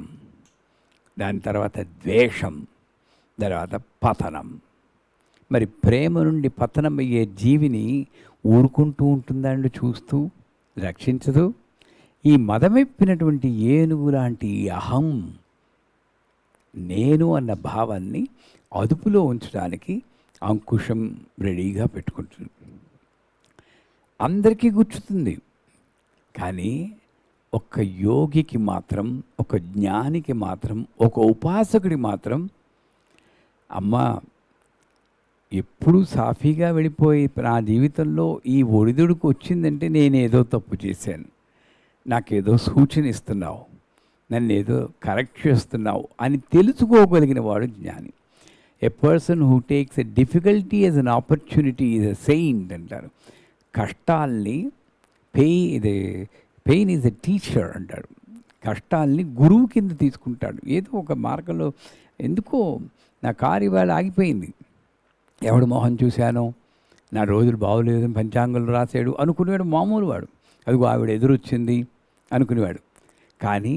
దాని తర్వాత ద్వేషం, తర్వాత పతనం. మరి ప్రేమ నుండి పతనం అయ్యే జీవిని ఊరుకుంటూ ఉంటుందండి, చూస్తూ రక్షించదు. ఈ మదమెప్పినటువంటి ఏనుగు లాంటి అహం, నేను అన్న భావాన్ని అదుపులో ఉంచడానికి అంకుశం రెడీగా పెట్టుకుంటుంది. అందరికీ గుచ్చుతుంది, కానీ ఒక యోగికి మాత్రం, ఒక జ్ఞానికి మాత్రం, ఒక ఉపాసకుడి మాత్రం, అమ్మ ఎప్పుడు సాఫీగా వెళ్ళిపోయి నా జీవితంలో ఈ ఒడిదుడుకు వచ్చిందంటే నేనేదో తప్పు చేశాను, నాకేదో సూచన ఇస్తున్నావు, నన్ను ఏదో కరెక్ట్ చేస్తున్నావు అని తెలుసుకోగలిగిన వాడు జ్ఞాని. A person who takes a difficulty as an opportunity is a saint అంటారు. కష్టాల్ని పెయిన్ ఈజ్ ఎ టీచర్ అంటాడు. కష్టాల్ని గురువు కింద తీసుకుంటాడు. ఏదో ఒక మార్గంలో, ఎందుకో నా కారు ఇవాళ ఆగిపోయింది, ఎవడు మొహం చూశానో, నా రోజులు బాగోలేదని పంచాంగంలో రాశాడు అనుకునేవాడు మామూలు వాడు. అదిగో ఆవిడ ఎదురొచ్చింది అనుకునేవాడు. కానీ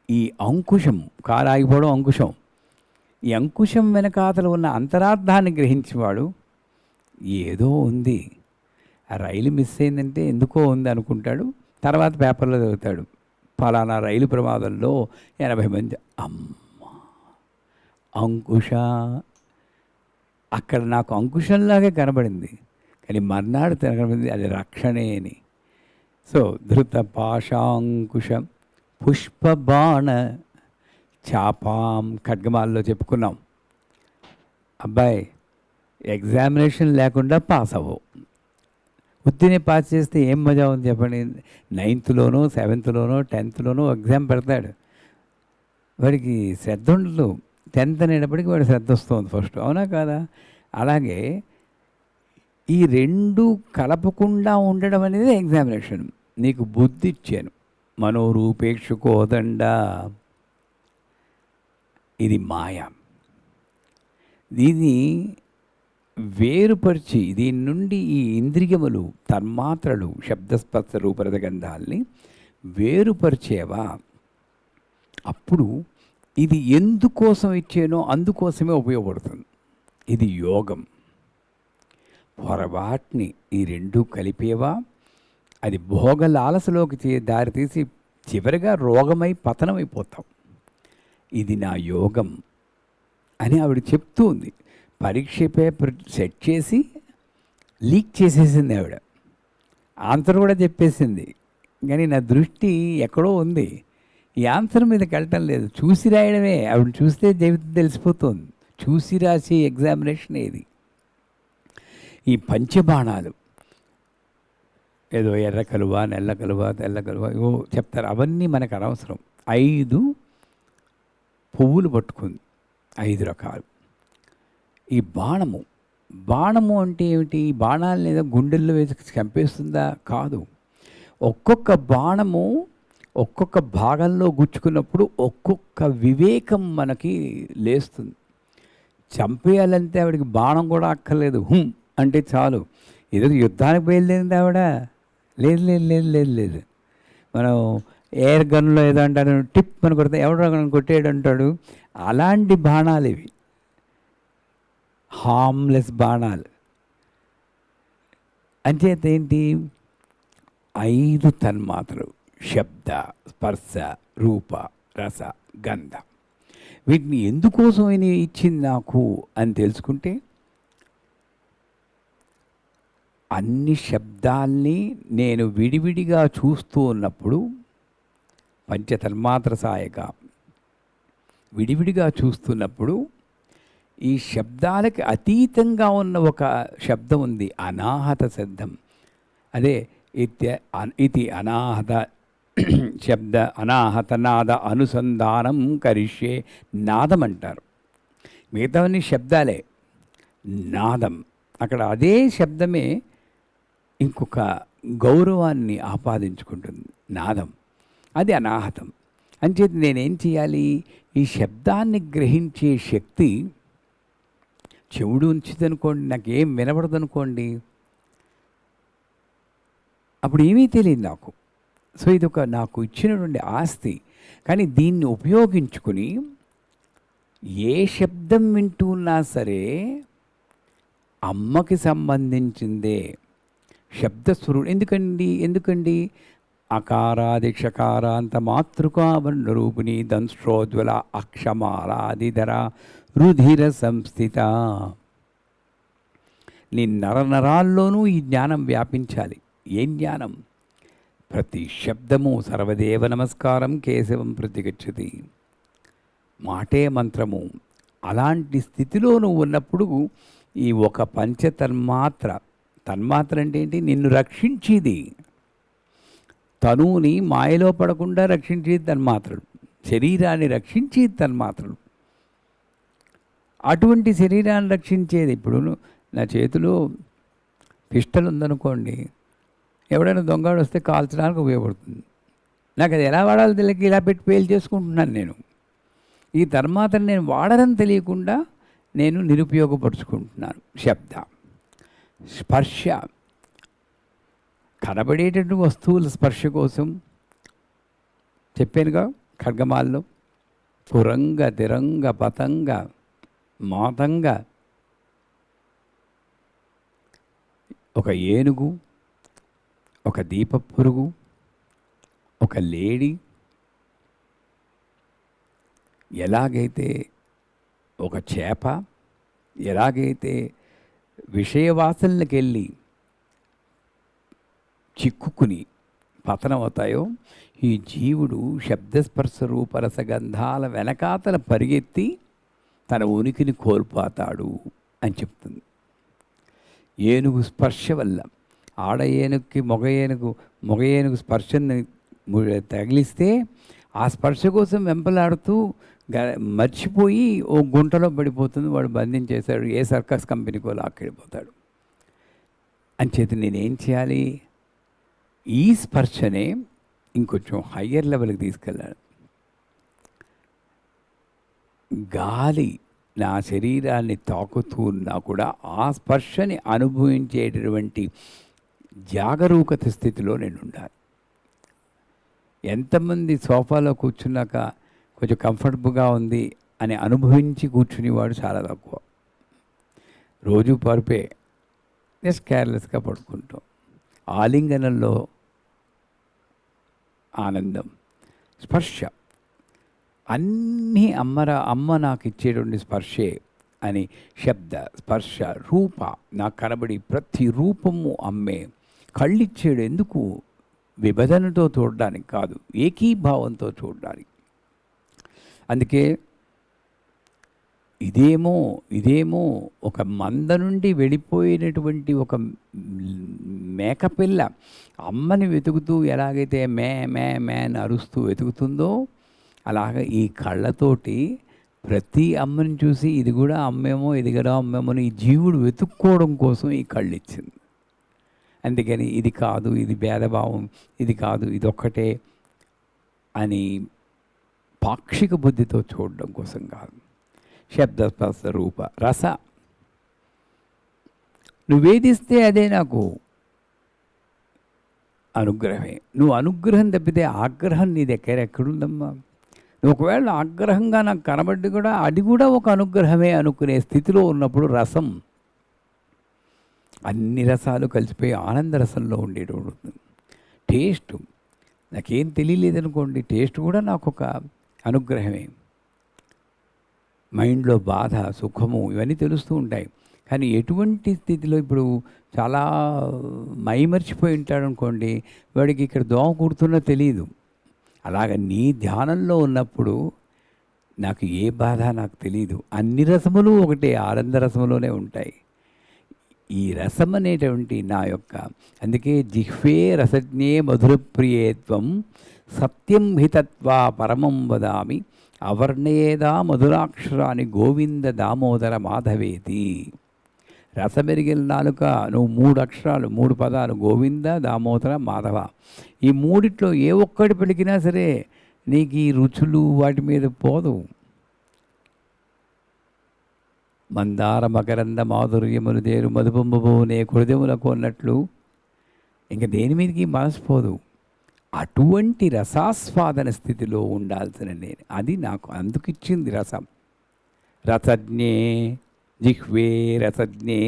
ఈ అంకుశం, కారు ఆగిపోవడం అంకుశం, ఈ అంకుశం వెనకాతలు ఉన్న అంతరార్థాన్ని గ్రహించేవాడు ఏదో ఉంది, ఆ రైలు మిస్ అయిందంటే ఎందుకో ఉంది అనుకుంటాడు. తర్వాత పేపర్లో చదువుతాడు, ఫలానా రైలు ప్రమాదంలో 80 మంది. అమ్మ అంకుశ, అక్కడ నాకు అంకుశంలాగే కనబడింది, కానీ మర్నాడు కనబడింది అది రక్షణే అని. సో ధృత పాశాంకుశం పుష్పబాణ చాపాం, ఖడ్గమాల్లో చెప్పుకున్నాం. అబ్బాయి ఎగ్జామినేషన్ లేకుండా పాస్ అవ్వవు, ఉత్తినే పాస్ చేస్తే ఏం మజా ఉంది చెప్పండి. 9th, 7th, 10th ఎగ్జామ్ పెడతాడు, వాడికి శ్రద్ధ ఉండదు. 10th అనేటప్పటికి వాడు శ్రద్ధ వస్తుంది ఫస్ట్, అవునా కాదా? అలాగే ఈ రెండు కలపకుండా ఉండడం అనేది ఎగ్జామినేషన్. నీకు బుద్ధి ఇచ్చాను, మనోరూపేక్షుకోదండ, ఇది మాయ. దీన్ని వేరుపరిచి దీని నుండి ఈ ఇంద్రియములు తన్మాత్రలు శబ్దస్పర్శ రూపరసగంధాల్ని వేరుపరిచేవా, అప్పుడు ఇది ఎందుకోసం ఇచ్చానో అందుకోసమే ఉపయోగపడుతుంది. ఇది యోగం. పొరపాటుని ఈ రెండూ కలిపేవా, అది భోగలాలసలోకి దారితీసి చివరిగా రోగమై పతనమైపోతాం. ఇది నా యోగం అని ఆవిడ చెప్తూ ఉంది. పరీక్ష పేపర్ సెట్ చేసి లీక్ చేసేసింది ఆవిడ. ఆన్సర్ కూడా చెప్పేసింది, కానీ నా దృష్టి ఎక్కడో ఉంది, ఈ ఆన్సర్ మీదకి వెళ్ళటం లేదు. చూసి రాయడమే, ఆవిడ చూస్తే జీవితం తెలిసిపోతుంది. చూసి రాసే ఎగ్జామినేషన్ ఇది. ఈ పంచబాణాలు ఏదో ఎర్ర కలువ, నల్ల కలువ, తెల్ల కలువ ఏవో చెప్తారు, అవన్నీ మనకు అనవసరం. 5 పువ్వులు పట్టుకుంది, 5 రకాలు. ఈ బాణము అంటే ఏమిటి? ఈ బాణాలను ఏదో గుండెల్లో వేసి చంపేస్తుందా? కాదు. ఒక్కొక్క బాణము ఒక్కొక్క భాగంలో గుచ్చుకున్నప్పుడు ఒక్కొక్క వివేకం మనకి లేస్తుంది. చంపేయాలంటే ఆవిడకి బాణం కూడా అక్కర్లేదు, హుం అంటే చాలు. ఏదో యుద్ధానికి బయలుదేరింది ఆవిడ? లేదు లేదు లేదు లేదు లేదు. మనం ఎయిర్ గన్లో ఏదో అంటారు, టిప్ అని కొడితే ఎవడో కొట్టేయడం అంటాడు. అలాంటి బాణాలు ఇవి, హార్మ్లెస్ బాణాలు. అంచేత ఏంటి? 5 తన్మాత్రలు, శబ్ద, స్పర్శ, రూప, రస, గంధ. వీటిని ఎందుకోసం ఇచ్చింది నాకు అని తెలుసుకుంటే, అన్ని శబ్దాల్ని నేను విడివిడిగా చూస్తూ ఉన్నప్పుడు, పంచతన్మాత్ర సాయగా విడివిడిగా చూస్తున్నప్పుడు, ఈ శబ్దాలకి అతీతంగా ఉన్న ఒక శబ్దం ఉంది, అనాహత శబ్దం. అదే ఇది అనాహత శబ్ద అనాహత నాద అనుసంధానం కరిష్యే. నాదం అంటారు, మిగతావన్నీ శబ్దాలే. నాదం, అక్కడ అదే శబ్దమే ఇంకొక గౌరవాన్ని ఆపాదించుకుంటుంది, నాదం. అది అనాహతం. అంచేత నేనేం చేయాలి? ఈ శబ్దాన్ని గ్రహించే శక్తి చెవుడు ఉంచిదనుకోండి, నాకేం వినబడదనుకోండి, అప్పుడు ఏమీ తెలియదు నాకు. సో ఇదొక నాకు ఇచ్చినటువంటి ఆస్తి. కానీ దీన్ని ఉపయోగించుకుని ఏ శబ్దం వింటూ ఉన్నా సరే అమ్మకి సంబంధించిందే శబ్దస్వరూపం. ఎందుకండి అకారాదిక్షకారాంత మాతృకావర్ణ రూపిణి దంశ్రోజ్వల అక్షమాలాదిధర రుధిర సంస్థిత. నీ నరనరాల్లోనూ ఈ జ్ఞానం వ్యాపించాలి. ఏం జ్ఞానం? ప్రతి శబ్దము సర్వదేవ నమస్కారం కేశవం ప్రతిగచ్చతి, మాటే మంత్రము. అలాంటి స్థితిలో నువ్వు ఉన్నప్పుడు ఈ ఒక పంచతన్మాత్ర, తన్మాత్ర అంటే ఏంటి? నిన్ను రక్షించేది, తనువుని మాయలో పడకుండా రక్షించేది తన్మాత్రలు, శరీరాన్ని రక్షించేది తన్మాత్రలు. అటువంటి శరీరాన్ని రక్షించేది. ఇప్పుడు నా చేతిలో పిస్టల్ ఉందనుకోండి, ఎవడైనా దొంగడు వస్తే కాల్చడానికి ఉపయోగపడుతుంది. నాకు అది ఎలా వాడాలో తెలియక ఇలా పెట్టి పేలు చేసుకుంటున్నాను నేను. ఈ తర్వాత నేను వాడరని తెలియకుండా నేను నిరుపయోగపరుచుకుంటున్నాను. శబ్ద, స్పర్శ, కనబడేటటువంటి వస్తువుల స్పర్శ కోసం చెప్పానుగా, ఖడ్గమాల్లో పురంగ తిరంగ పతంగ మాతంగ, ఒక ఏనుగు, ఒక దీపపురుగు, ఒక లేడీ. ఎలాగైతే ఒక చేప ఎలాగైతే విషయవాసనలకు వెళ్ళి చిక్కుకుని పతనమవుతాయో, ఈ జీవుడు శబ్దస్పర్శ రూపరసగంధాల వెనకాతల పరిగెత్తి తన ఉనికిని కోల్పోతాడు అని చెప్తుంది. ఏనుగు స్పర్శ వల్ల, ఆడ ఏనుగుకి మగ ఏనుగు స్పర్శని తగిలిస్తే ఆ స్పర్శ కోసం వెంపలాడుతూ మర్చిపోయి ఓ గుంటలో పడిపోతుంది. వాడు బంధించేశాడు, ఏ సర్కస్ కంపెనీకో లాక్కెళ్ళిపోతాడు. అంచేత నేనేం చేయాలి? ఈ స్పర్శనే ఇంకొంచెం హయ్యర్ లెవెల్కి తీసుకెళ్ళాలి. గాలి నా శరీరాన్ని తాకుతూ ఉన్నా కూడా ఆ స్పర్శని అనుభవించేటటువంటి జాగరూకత స్థితిలో నేను ఉండాలి. ఎంతమంది సోఫాలో కూర్చున్నాక కొంచెం కంఫర్టబుల్గా ఉంది అని అనుభవించి కూర్చునేవాడు చాలా తక్కువ. రోజు పరుపే, జస్ట్ కేర్లెస్గా పడుకుంటాం. ఆలింగనంలో ఆనందం, స్పర్శ అన్నీ అమ్మ నాకు ఇచ్చేటువంటి స్పర్శే అని శబ్ద, స్పర్శ, రూప నాకు కనబడి ప్రతి రూపము అమ్మే. కళ్ళిచ్చాడు ఎందుకు? విభజనతో చూడడానికి కాదు, ఏకీభావంతో చూడడానికి. అందుకే ఇదేమో ఒక మంద నుండి వెళ్ళిపోయినటువంటి ఒక మేకపిల్ల అమ్మని వెతుకుతూ ఎలాగైతే మే మే మే అని అరుస్తూ వెతుకుతుందో అలాగ ఈ కళ్ళతోటి ప్రతి అమ్మని చూసి ఇది కూడా అమ్మేమో, ఇది కూడా అమ్మేమో ఈ జీవుడు వెతుక్కోవడం కోసం ఈ కళ్ళు ఇచ్చింది. అందుకని ఇది కాదు, ఇది భేదభావం, ఇది కాదు, ఇది ఒక్కటే అని పాక్షిక బుద్ధితో చూడడం కోసం కాదు. శబ్ద, స్పర్శ, రూప, రస నువ్వేదిస్తే అదే నాకు అనుగ్రహమే. నువ్వు అనుగ్రహం తప్పితే ఆగ్రహం నీ దగ్గర ఎక్కడుందమ్మా? నువ్వు ఒకవేళ ఆగ్రహంగా నాకు కనబడి కూడా అది కూడా ఒక అనుగ్రహమే అనుకునే స్థితిలో ఉన్నప్పుడు రసం, అన్ని రసాలు కలిసిపోయి ఆనందరసంలో ఉండేటప్పుడు టేస్ట్ నాకేం తెలియలేదనుకోండి, టేస్ట్ కూడా నాకు ఒక అనుగ్రహమే. మైండ్లో బాధ, సుఖము ఇవన్నీ తెలుస్తూ ఉంటాయి. కానీ ఎటువంటి స్థితిలో ఇప్పుడు చాలా మైమర్చిపోయి ఉంటాడు అనుకోండి, వాడికి ఇక్కడ దోమ కుడుతున్నా తెలియదు. అలాగ నీ ధ్యానంలో ఉన్నప్పుడు నాకు ఏ బాధ నాకు తెలియదు. అన్ని రసములు ఒకటే, ఆనంద రసములోనే ఉంటాయి. ఈ రసం అనేటువంటి నా యొక్క, అందుకే జిహ్వే రసజ్ఞే మధురప్రియేత్వం సత్యం హితత్వా పరమం వదామి అవర్ణయేదా మధురాక్షరాన్ని గోవింద దామోదర మాధవేతి. రసమెరిగిన నాలుక, నువ్వు 3 అక్షరాలు 3 పదాలు గోవింద, దామోదర, మాధవ. ఈ మూడిట్లో ఏ ఒక్కటి పలికినా సరే నీకు ఈ రుచులు వాటి మీద పోదు. మందార మకరంద మాధుర్యములు దేరు మధుపంబునే హృదయములకు అన్నట్లు ఇంక దేని మీదకి మనసు పోదు. అటువంటి రసాస్వాదన స్థితిలో ఉండాల్సిన నేను, అది నాకు అందుకిచ్చింది రసం. రసజ్ఞే జిహ్వే రసజ్ఞే.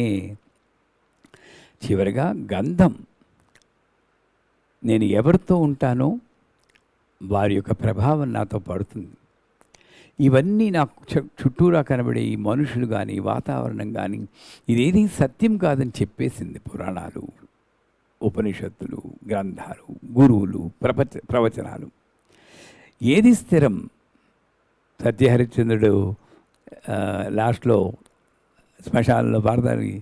చివరిగా గంధం, నేను ఎవరితో ఉంటానో వారి యొక్క ప్రభావం నాతో పడుతుంది. ఇవన్నీ నాకు చుట్టూరా కనబడే ఈ మనుషులు కానీ, వాతావరణం కానీ, ఇదేది సత్యం కాదని చెప్పేసింది పురాణాలు, ఉపనిషత్తులు, గ్రంథాలు, గురువులు, ప్రవచనాలు. ఏది స్థిరం? సత్యహరిశ్చంద్రుడు లాస్ట్లో శ్మశానంలో పాడతానికి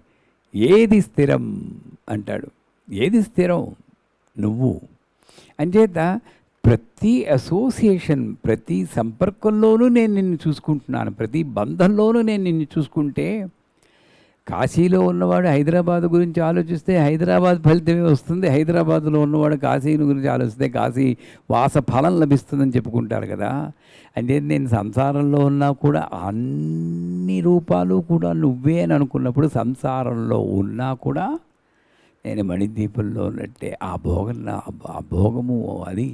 ఏది స్థిరం అంటాడు. ఏది స్థిరం? నువ్వు. అంచేత ప్రతి అసోసియేషన్, ప్రతి సంపర్కంలోనూ నేను నిన్ను చూసుకుంటున్నాను, ప్రతి బంధంలోనూ నేను నిన్ను చూసుకుంటే, కాశీలో ఉన్నవాడు హైదరాబాద్ గురించి ఆలోచిస్తే హైదరాబాద్ ఫలితమే వస్తుంది, హైదరాబాద్లో ఉన్నవాడు కాశీ గురించి ఆలోచిస్తే కాశీ వాస ఫలం లభిస్తుందని చెప్పుకుంటారు కదా. అంటే నేను సంసారంలో ఉన్నా కూడా అన్ని రూపాలు కూడా నువ్వే అని అనుకున్నప్పుడు, సంసారంలో ఉన్నా కూడా నేను మణిద్వీపంలో ఉన్నట్టే ఆ భోగము అది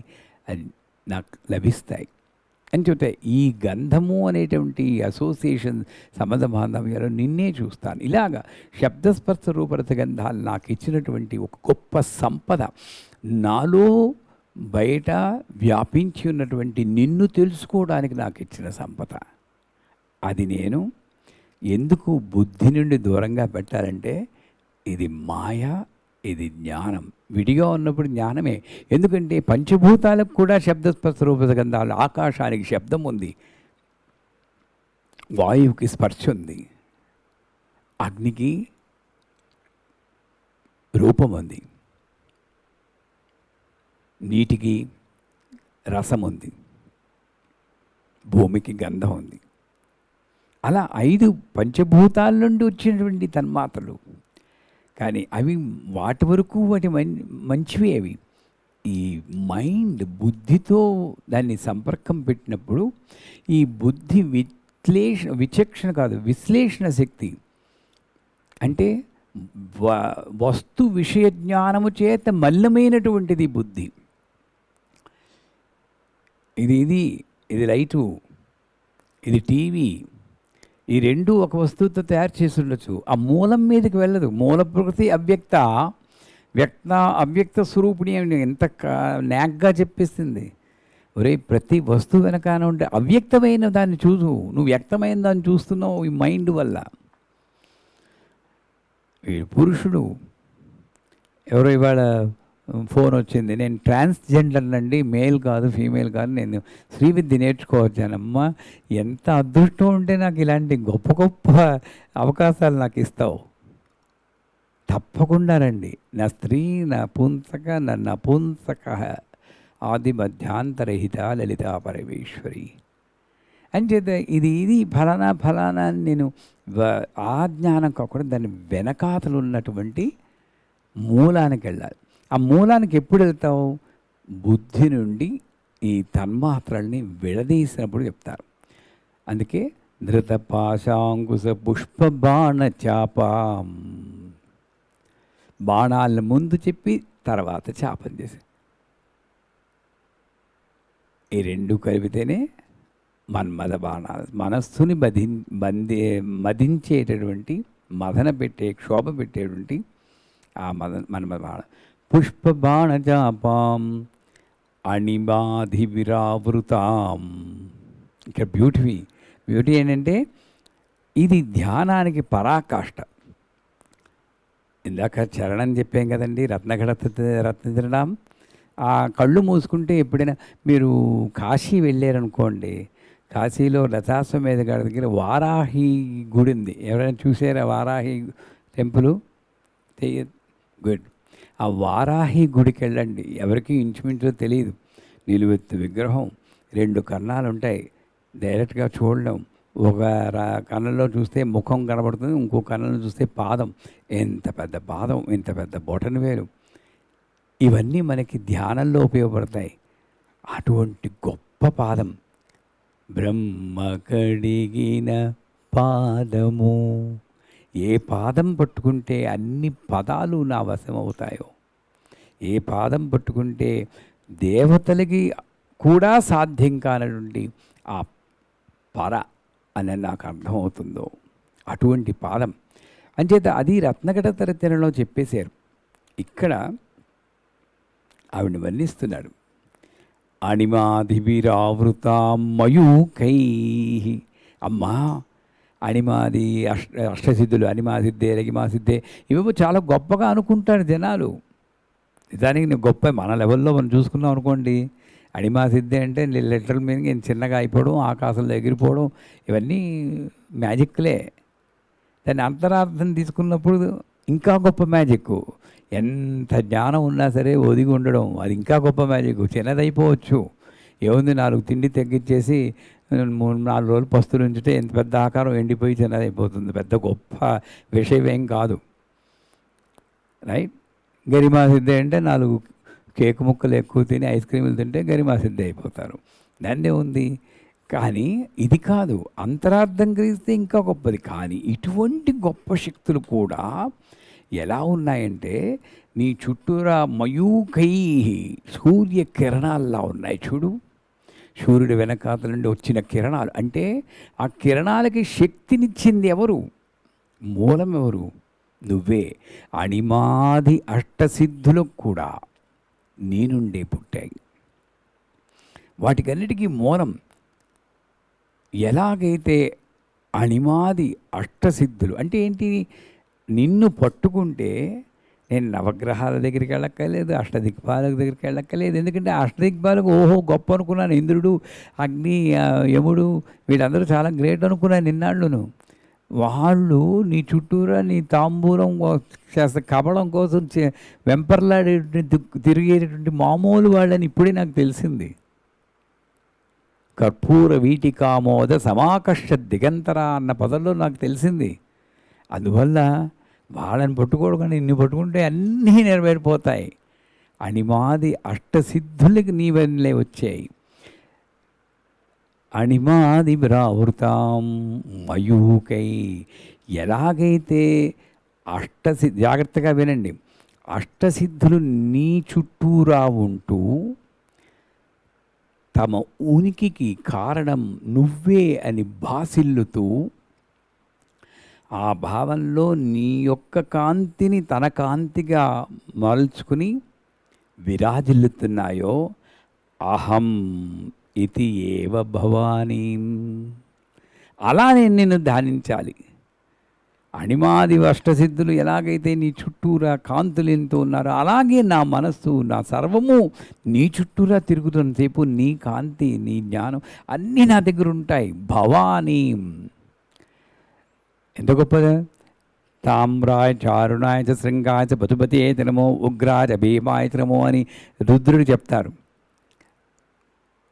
నాకు లభిస్తాయి అని చెప్తే, ఈ గంధము అనేటువంటి అసోసియేషన్ సంబంధ బాంధవ్యాలు నిన్నే చూస్తాను. ఇలాగా శబ్దస్పర్శ రూపరస గంధాలు నాకు ఇచ్చినటువంటి ఒక గొప్ప సంపద, నాలో బయట వ్యాపించి ఉన్నటువంటి నిన్ను తెలుసుకోవడానికి నాకు ఇచ్చిన సంపద. అది నేను ఎందుకు బుద్ధి నుండి దూరంగా పెట్టాలంటే, ఇది మాయ, ఇది జ్ఞానం. విడిగా ఉన్నప్పుడు జ్ఞానమే. ఎందుకంటే పంచభూతాలకు కూడా శబ్దస్పర్శ రూపరస గంధాలు, ఆకాశానికి శబ్దం ఉంది, వాయువుకి స్పర్శ ఉంది, అగ్నికి రూపం ఉంది, నీటికి రసం ఉంది, భూమికి గంధం ఉంది. అలా 5 పంచభూతాల నుండి వచ్చినటువంటి తన్మాత్రలు. కానీ అవి వాటి వరకు వాటి మంచివి. అవి ఈ మైండ్ బుద్ధితో దాన్ని సంపర్కం పెట్టినప్పుడు ఈ బుద్ధి విచక్షణ కాదు, విశ్లేషణ శక్తి. అంటే వస్తు విషయ జ్ఞానము చేత మల్లమైనటువంటిది బుద్ధి. ఇది లైటు, ఇది టీవీ, ఈ రెండు ఒక వస్తువుతో తయారు చేసి ఉండొచ్చు. ఆ మూలం మీదకి వెళ్ళదు. మూల ప్రకృతి అవ్యక్త స్వరూపిణి అని ఎంత నాగ్గా చెప్పేస్తుంది. ఒరే, ప్రతి వస్తువు వెనకాన ఉంటే అవ్యక్తమైన దాన్ని చూసు. నువ్వు వ్యక్తమైన దాన్ని చూస్తున్నావు ఈ మైండ్ వల్ల. పురుషుడు ఎవరో ఇవాళ ఫోన్ వచ్చింది, నేను ట్రాన్స్జెండర్ అండి, మేల్ కాదు ఫీమేల్ కాదు, నేను శ్రీవిద్య నేర్చుకోవచ్చానమ్మా. ఎంత అదృష్టం ఉంటే నాకు ఇలాంటి గొప్ప గొప్ప అవకాశాలు నాకు ఇస్తావు. తప్పకుండా రండి. నా స్త్రీ నా పుంసక నపుంసక ఆది మధ్యాంతరహిత లలితా పరమేశ్వరి అని చేత ఇది ఫలానా నేను ఆ జ్ఞానం కాకుండా దాని వెనకాతలు ఉన్నటువంటి మూలానికి వెళ్ళాలి. ఆ మూలానికి ఎప్పుడు వెళ్తావు? బుద్ధి నుండి ఈ తన్మాత్రల్ని విడదీసినప్పుడు చెప్తారు. అందుకే ధృత పాశాంకుశ పుష్ప బాణ చాపం, బాణాలను ముందు చెప్పి తర్వాత చాపం చేసి, ఈ రెండు కలిపితేనే మన్మథ బాణాలు, మనస్సుని మదించేటటువంటి మదన పెట్టే క్షోభ పెట్టేటువంటి ఆ మన్మథ బాణ. పుష్ప బాణ చాపాం అణిమాధి విరావృతాం. ఇక్కడ బ్యూటీ ఏంటంటే ఇది ధ్యానానికి పరాకాష్ట. ఇందాక చరణం చెప్పాం కదండి, రత్నచరణం. ఆ కళ్ళు మూసుకుంటే ఎప్పుడైనా మీరు కాశీ వెళ్ళారనుకోండి, కాశీలో లతాశ్వమేధ గారి దగ్గర వారాహి గుడి ఉంది. ఎవరైనా చూసారా వారాహి టెంపుల్? గుడ్. ఆ వారాహి గుడికి వెళ్ళండి. ఎవరికి ఇంచుమించో తెలియదు. నిలువెత్తు విగ్రహం, 2 కన్నాలు ఉంటాయి, డైరెక్ట్గా చూడడం. ఒక కన్నంలో చూస్తే ముఖం కనబడుతుంది, ఇంకో కన్నంలో చూస్తే పాదం. ఎంత పెద్ద పాదం, ఎంత పెద్ద బొటన వేలు. ఇవన్నీ మనకి ధ్యానంలో ఉపయోగపడతాయి. అటువంటి గొప్ప పాదం, బ్రహ్మ కడిగిన పాదము. ఏ పాదం పట్టుకుంటే అన్ని పదాలు నా వశం అవుతాయో, ఏ పాదం పట్టుకుంటే దేవతలకి కూడా సాధ్యం కానటువంటి ఆ పర అని నాకు అర్థమవుతుందో అటువంటి పాదం. అంచేత అది రత్నకటతరచనలో చెప్పేశారు. ఇక్కడ ఆవిడని వర్ణిస్తున్నాడు. అణిమాధివిరావృతా మయూకై. అమ్మా, అణిమాది అష్టసిద్ధులు, అణిమాసిద్ధే లగిమాసిద్ధే, ఇవేమో చాలా గొప్పగా అనుకుంటారు జనాలు. నిజానికి నేను గొప్ప మన లెవెల్లో మనం చూసుకున్నాం అనుకోండి. అణిమాసిద్ధే అంటే లెటర్ల మీద నేను చిన్నగా అయిపోవడం, ఆకాశంలో ఎగిరిపోవడం, ఇవన్నీ మ్యాజిక్లే. దాన్ని అంతరార్థం తీసుకున్నప్పుడు ఇంకా గొప్ప మ్యాజిక్. ఎంత జ్ఞానం ఉన్నా సరే ఒదిగి ఉండడం, అది ఇంకా గొప్ప మ్యాజిక్. చిన్నదైపోవచ్చు, ఏముంది, 4 తిండి తగ్గించేసి 3-4 రోజులు పస్తులు ఉంచితే ఎంత పెద్ద ఆకారం ఎండిపోయి చిన్నదైపోతుంది. పెద్ద గొప్ప విషయం ఏం కాదు, రైట్? గరిమాసిద్ధి అంటే 4 కేక్ ముక్కలు ఎక్కువ తిని ఐస్ క్రీములు తింటే గరిమాసిద్ధి అయిపోతారు. దాన్నే ఉంది. కానీ ఇది కాదు, అంతరార్థం గ్రహిస్తే ఇంకా గొప్పది. కానీ ఇటువంటి గొప్ప శక్తులు కూడా ఎలా ఉన్నాయంటే నీ చుట్టూరా మయూకై సూర్యకిరణాల్లా ఉన్నాయి. చూడు, సూర్యుడి వెనకాతల నుండి వచ్చిన కిరణాలు. అంటే ఆ కిరణాలకి శక్తినిచ్చింది ఎవరు? మూలం ఎవరు? నువ్వే. అణిమాది అష్టసిద్ధులకు కూడా నీ నుండే పుట్టాయి. వాటికన్నిటికీ మూలం. ఎలాగైతే అణిమాది అష్టసిద్ధులు అంటే ఏంటి? నిన్ను పట్టుకుంటే నేను నవగ్రహాల దగ్గరికి వెళ్ళక్కర్లేదు, అష్టదిక్పాలకు దగ్గరికి వెళ్ళక్కర్లేదు. ఎందుకంటే అష్టదిక్పాలకు ఓహో గొప్ప అనుకున్నాను. ఇంద్రుడు, అగ్ని, యముడు వీళ్ళందరూ చాలా గ్రేట్ అనుకున్నాను నిన్నాళ్ళును. వాళ్ళు నీ చుట్టూరా నీ తాంబూలం కబడం కోసం వెంపర్లాడే తిరిగేటటువంటి మామూలు వాళ్ళని ఇప్పుడే నాకు తెలిసింది. కర్పూర వీటికామోద సమాకర్ష దిగంతర అన్న పదంలో నాకు తెలిసింది. అందువల్ల వాళ్ళని పట్టుకోవడం, నిన్ను పట్టుకుంటే అన్నీ నెరవేరిపోతాయి. అణిమాది అష్టసిద్ధులకి నీవన్నీ వచ్చాయి. అణిమాదిభిరావృతాం మయూకై. ఎలాగైతే జాగ్రత్తగా వినండి, అష్టసిద్ధులు నీ చుట్టూరా ఉంటూ తమ ఉనికికి కారణం నువ్వే అని భాసిల్లుతూ ఆ భావంలో నీ యొక్క కాంతిని తన కాంతిగా మలుచుకుని విరాజిల్లుతున్నాయో, అహం ఇది ఏవ భవానీ, అలా నేను నిన్ను ధ్యానించాలి. అణిమాది అష్టసిద్ధులు ఎలాగైతే నీ చుట్టూరా కాంతులు ఎంతో ఉన్నారో, అలాగే నా మనస్సు, నా సర్వము నీ చుట్టూరా తిరుగుతున్నసేపు నీ కాంతి, నీ జ్ఞానం అన్నీ నా దగ్గర ఉంటాయి. భవానీ ఎంత గొప్పదా! తామ్రాయ చారుణాయ చ శృంగాయ చ పశుపతే నమో ఉగ్రాయ భీమాయ నమో అని రుద్రుడు చెప్తారు.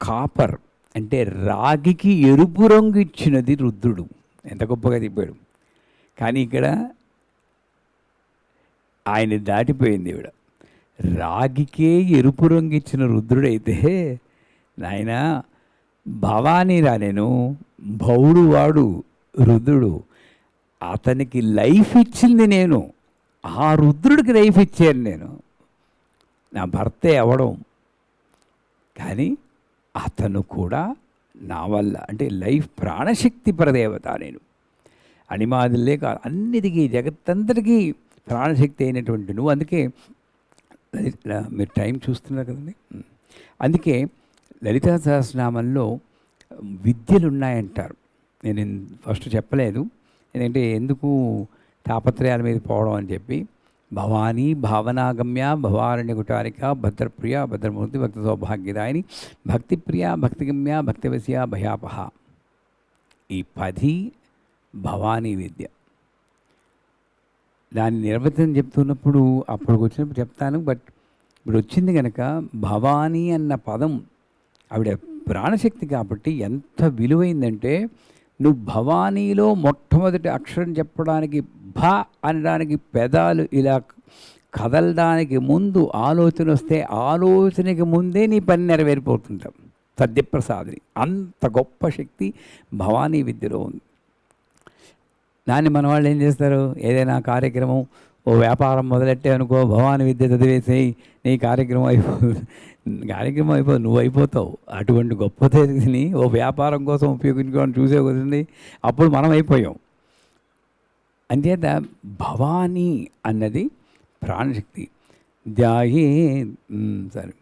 కాపర్ అంటే రాగికి ఎరుపు రంగు ఇచ్చినది రుద్రుడు. ఎంత గొప్పగా చెప్పాడు. కానీ ఇక్కడ ఆయన దాటిపోయింది ఈవిడ. రాగికే ఎరుపు రంగు ఇచ్చిన రుద్రుడైతే, నాయన భవానీ రా, నేను భౌడు వాడు రుద్రుడు, అతనికి లైఫ్ ఇచ్చింది నేను, ఆ రుద్రుడికి లైఫ్ ఇచ్చాను నేను. నా భర్తే అవడం, కానీ అతను కూడా నా వల్ల, అంటే లైఫ్ ప్రాణశక్తి ప్రదేవత నేను. అణిమాదిలే కాదు, అన్నిటికీ జగత్తంతటికీ ప్రాణశక్తి అయినటువంటి నువ్వు. అందుకే మీరు టైం చూస్తున్నారు కదండి, అందుకే లలితా సహస్రనామంలో విద్యలు ఉన్నాయంటారు. నేను ఫస్ట్ చెప్పలేదు, ఎందుకంటే ఎందుకు తాపత్రయాల మీద పోవడం అని చెప్పి. భవానీ భావనాగమ్య భవారణ్య కుటారిక భద్రప్రియ భద్రమూర్తి భక్త సౌభాగ్యదాయిని భక్తిప్రియ భక్తిగమ్య భక్తివశ్య భయాపహ. ఈ 10 భవానీ విద్య. దాని నిర్వచనం చెప్తున్నప్పుడు అప్పుడు వచ్చినప్పుడు చెప్తాను, బట్ ఇప్పుడు వచ్చింది కనుక భవానీ అన్న పదం ఆవిడ ప్రాణశక్తి కాబట్టి ఎంత విలువైందంటే, నువ్వు భవానీలో మొట్టమొదటి అక్షరం చెప్పడానికి భ అనడానికి పెదాలు ఇలా కదలడానికి ముందు ఆలోచన వస్తే, ఆలోచనకి ముందే నీ పని నెరవేరిపోతుంటాం. సద్యప్రసాదిని. అంత గొప్ప శక్తి భవానీ విద్యలో ఉంది. దాన్ని మన వాళ్ళు ఏం చేస్తారు, ఏదైనా కార్యక్రమం, ఓ వ్యాపారం మొదలెట్టే అనుకో, భవానీ విద్య చదివేసేయి, నీ కార్యక్రమం అయిపోదు, నువ్వు అయిపోతావు. అటువంటి గొప్ప తెలిసిని ఓ వ్యాపారం కోసం ఉపయోగించుకోవడం చూసే కుదిరింది, అప్పుడు మనం అయిపోయాం. అంచేత భవానీ అన్నది ప్రాణశక్తి. ధ్యాయే సరే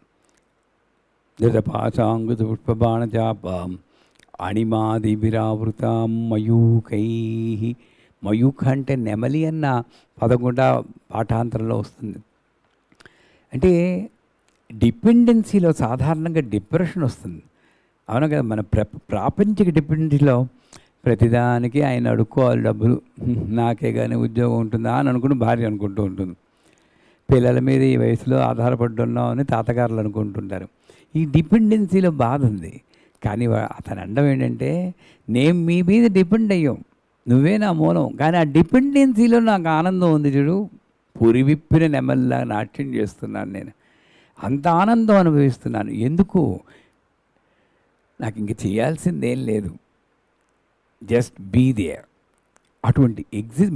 ధృతపాశాంగుత పుష్పబాణచాపాం అణిమాదిభిరావృతాం మయూకై. మయూఖ అంటే నెమలి అన్న పదం కూడా పాఠాంతరంలో వస్తుంది. అంటే డిపెండెన్సీలో సాధారణంగా డిప్రెషన్ వస్తుంది, అవును కదా. మన ప్రాపంచిక డిపెండెన్సీలో ప్రతిదానికి ఆయన అడుక్కోవాలి డబ్బులు, నాకే కానీ ఉద్యోగం ఉంటుందా అని అనుకుని భార్య అనుకుంటూ ఉంటుంది. పిల్లల మీద ఈ వయసులో ఆధారపడుతున్నాం అని తాతగారులు అనుకుంటుంటారు. ఈ డిపెండెన్సీలో బాధ ఉంది. కానీ అతని అండం ఏంటంటే, నేను మీ మీద డిపెండ్ అయ్యాం, నువ్వే నా మూలం, కానీ ఆ డిపెండెన్సీలో నాకు ఆనందం ఉంది చూడు. పురి విప్పిన నెమల్లా నాట్యం చేస్తున్నాను నేను, అంత ఆనందం అనుభవిస్తున్నాను. ఎందుకు? నాకు ఇంక చేయాల్సిందేం లేదు, జస్ట్ బీ దేర్. అటువంటి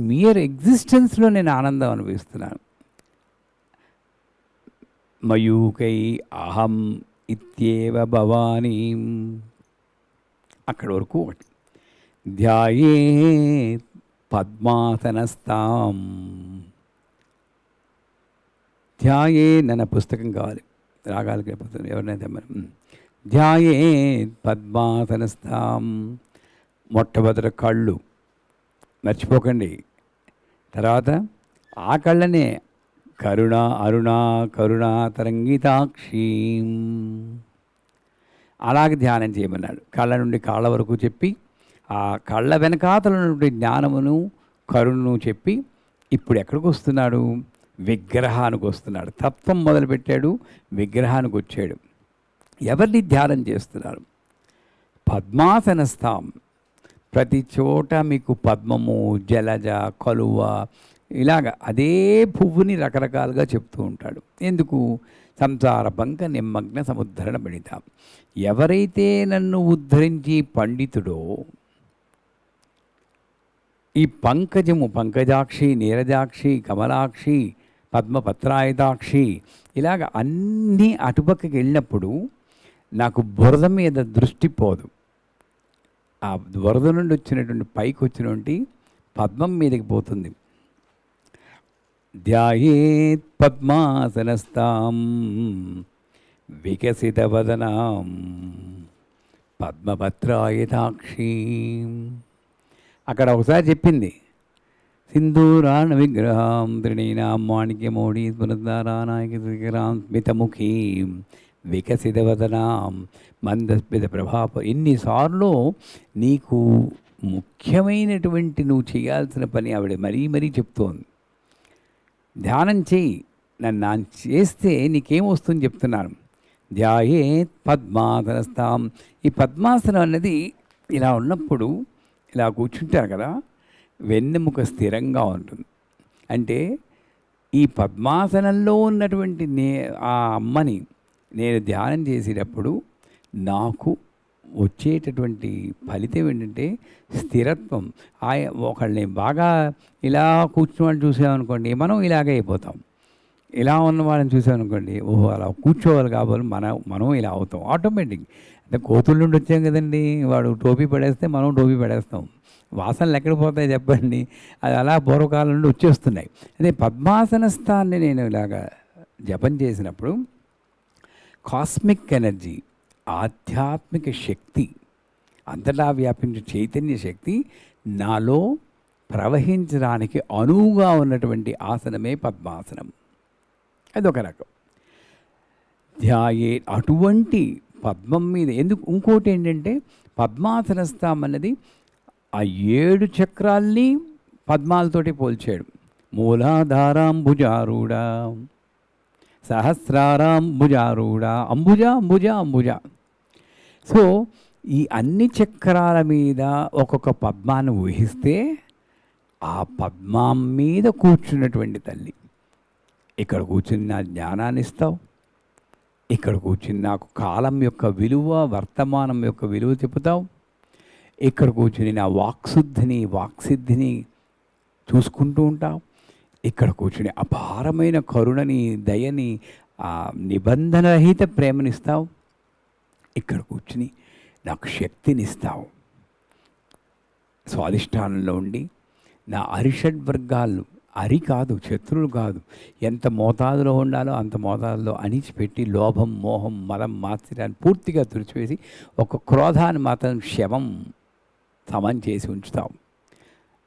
మియర్ ఎగ్జిస్టెన్స్లో నేను ఆనందం అనుభవిస్తున్నాను. మయూకై అహం ఇత్యేవ భవానీ. అక్కడి వరకు ఒకటి. ధ్యాయే పద్మాసనస్తాం. ధ్యాయే నన్న పుస్తకం కావాలి, రాగాలకి అయిపోతుంది ఎవరినైతే మనం. ధ్యాయే పద్మాసనస్తాం. మొట్టమొదటి కళ్ళు మర్చిపోకండి. తర్వాత ఆ కళ్ళనే కరుణా అరుణా కరుణా తరంగితాక్షీం అలాగే ధ్యానం చేయమన్నాడు. కళ్ళ నుండి కాళ్ళ వరకు చెప్పి, ఆ కళ్ళ వెనకాతల నుండి జ్ఞానమును కరుణను చెప్పి, ఇప్పుడు ఎక్కడికి వస్తున్నాడు? విగ్రహానికి వస్తున్నాడు. తత్వం మొదలుపెట్టాడు, విగ్రహానికి వచ్చాడు. ఎవరిని ధ్యానం చేస్తున్నారు? పద్మాసనస్థాం. ప్రతి చోట మీకు పద్మము, జలజ, కలువ, ఇలాగ అదే పువ్వుని రకరకాలుగా చెప్తూ ఉంటాడు. ఎందుకు? సంసార పంక నిమ్మగ్న సముద్ధరణ పణిత. ఎవరైతే నన్ను ఉద్ధరించి పండితుడో, ఈ పంకజము పంకజాక్షి, నీరజాక్షి, కమలాక్షి, పద్మపత్రాయుధాక్షి ఇలాగ అన్నీ అటుపక్కకి వెళ్ళినప్పుడు నాకు బురద మీద దృష్టి పోదు. ఆ బురద నుండి వచ్చినటువంటి పైకి వచ్చినటువంటి పద్మం మీదకి పోతుంది. ధ్యాయేత్ పద్మాసనస్తాం వికసిత వదనాం పద్మపత్రాయుధాక్షి. అక్కడ ఒకసారి చెప్పింది, సింధూరాణ విగ్రహం త్రిణీనాం మాణిక్యమౌళి స్మృతారానాయకరాం స్మితముఖీం వికసిత వదనాం మందస్మిత ప్రభాప. ఇన్నిసార్లు నీకు ముఖ్యమైనటువంటి నువ్వు చేయాల్సిన పని ఆవిడ మరీ మరీ చెప్తోంది. ధ్యానం చేయి, నన్ను చేస్తే నీకేమొస్తుంది చెప్తున్నాను. ధ్యాయేత్ పద్మాసనస్తాం. ఈ పద్మాసనం అన్నది ఇలా ఉన్నప్పుడు ఇలా కూర్చుంటారు కదా, వెన్నెముక స్థిరంగా ఉంటుంది. అంటే ఈ పద్మాసనంలో ఉన్నటువంటి ఆ అమ్మని నేను ధ్యానం చేసేటప్పుడు నాకు వచ్చేటటువంటి ఫలితం ఏంటంటే స్థిరత్వం. ఒకళ్ళని బాగా ఇలా కూర్చోవాలని చూసామనుకోండి, మనం ఇలాగే అయిపోతాం. ఇలా ఉన్న వాళ్ళని చూసామనుకోండి, ఓహో అలా కూర్చోవాలి కాబట్టి మనం ఇలా అవుతాం ఆటోమేటిక్. అంటే కోతుల నుండి వచ్చాం కదండి, వాడు టోపీ పడేస్తే మనం టోపీ పడేస్తాం. వాసనలు ఎక్కడ పోతాయి చెప్పండి, అది అలా పూర్వకాలం నుండి వచ్చేస్తున్నాయి. అదే పద్మాసన స్థాన్ని నేను ఇలాగా జపం చేసినప్పుడు కాస్మిక్ ఎనర్జీ, ఆధ్యాత్మిక శక్తి, అంతటా వ్యాపించే చైతన్య శక్తి నాలో ప్రవహించడానికి అనువుగా ఉన్నటువంటి ఆసనమే పద్మాసనం. అదొక రకం. ధ్యాయే అటువంటి పద్మం మీద ఎందుకు. ఇంకోటి ఏంటంటే పద్మాసన స్థానం అన్నది ఆ 7 చక్రాల్ని పద్మాలతోటి పోల్చాడు. మూలాధారాంబుజారూఢ, సహస్రారాంబుజారూఢ, అంబుజ అంబుజ అంబుజ. సో ఈ అన్ని చక్రాల మీద ఒక్కొక్క పద్మాన్ని ఊహిస్తే ఆ పద్మం మీద కూర్చున్నటువంటి తల్లి. ఇక్కడ కూర్చుని నా జ్ఞానాన్ని ఇస్తావు, ఇక్కడ కూర్చుని నాకు కాలం యొక్క విలువ, వర్తమానం యొక్క విలువ చెబుతావు, ఇక్కడ కూర్చుని నా వాక్సిద్ధిని చూసుకుంటూ ఉంటావు, ఇక్కడ కూర్చుని అపారమైన కరుణని, దయని, నిబంధనరహిత ప్రేమనిస్తావు, ఇక్కడ కూర్చుని నాకు శక్తినిస్తావు. స్వాధిష్టానంలో ఉండి నా అరిషడ్వర్గాలు, అరి కాదు శత్రువులు కాదు, ఎంత మోతాదులో ఉండాలో అంత మోతాదులో అణిచిపెట్టి లోభం, మోహం, మలం, మాత్సర్యాన్ని పూర్తిగా తుడిచివేసి ఒక క్రోధాన్ని మాత్రం శవం సమం చేసి ఉంచుతాం.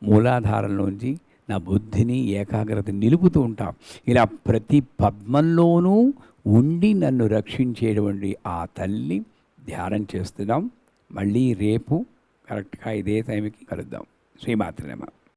మూలాధారంలోంచి నా బుద్ధిని, ఏకాగ్రత నిలుపుతూ ఉంటాం. ఇలా ప్రతి పద్మంలోనూ ఉండి నన్ను రక్షించేటువంటి ఆ తల్లి ధ్యానం చేస్తున్నాం. మళ్ళీ రేపు కరెక్ట్గా ఇదే టైంకి కలుద్దాం. శ్రీమాత్రే నమః.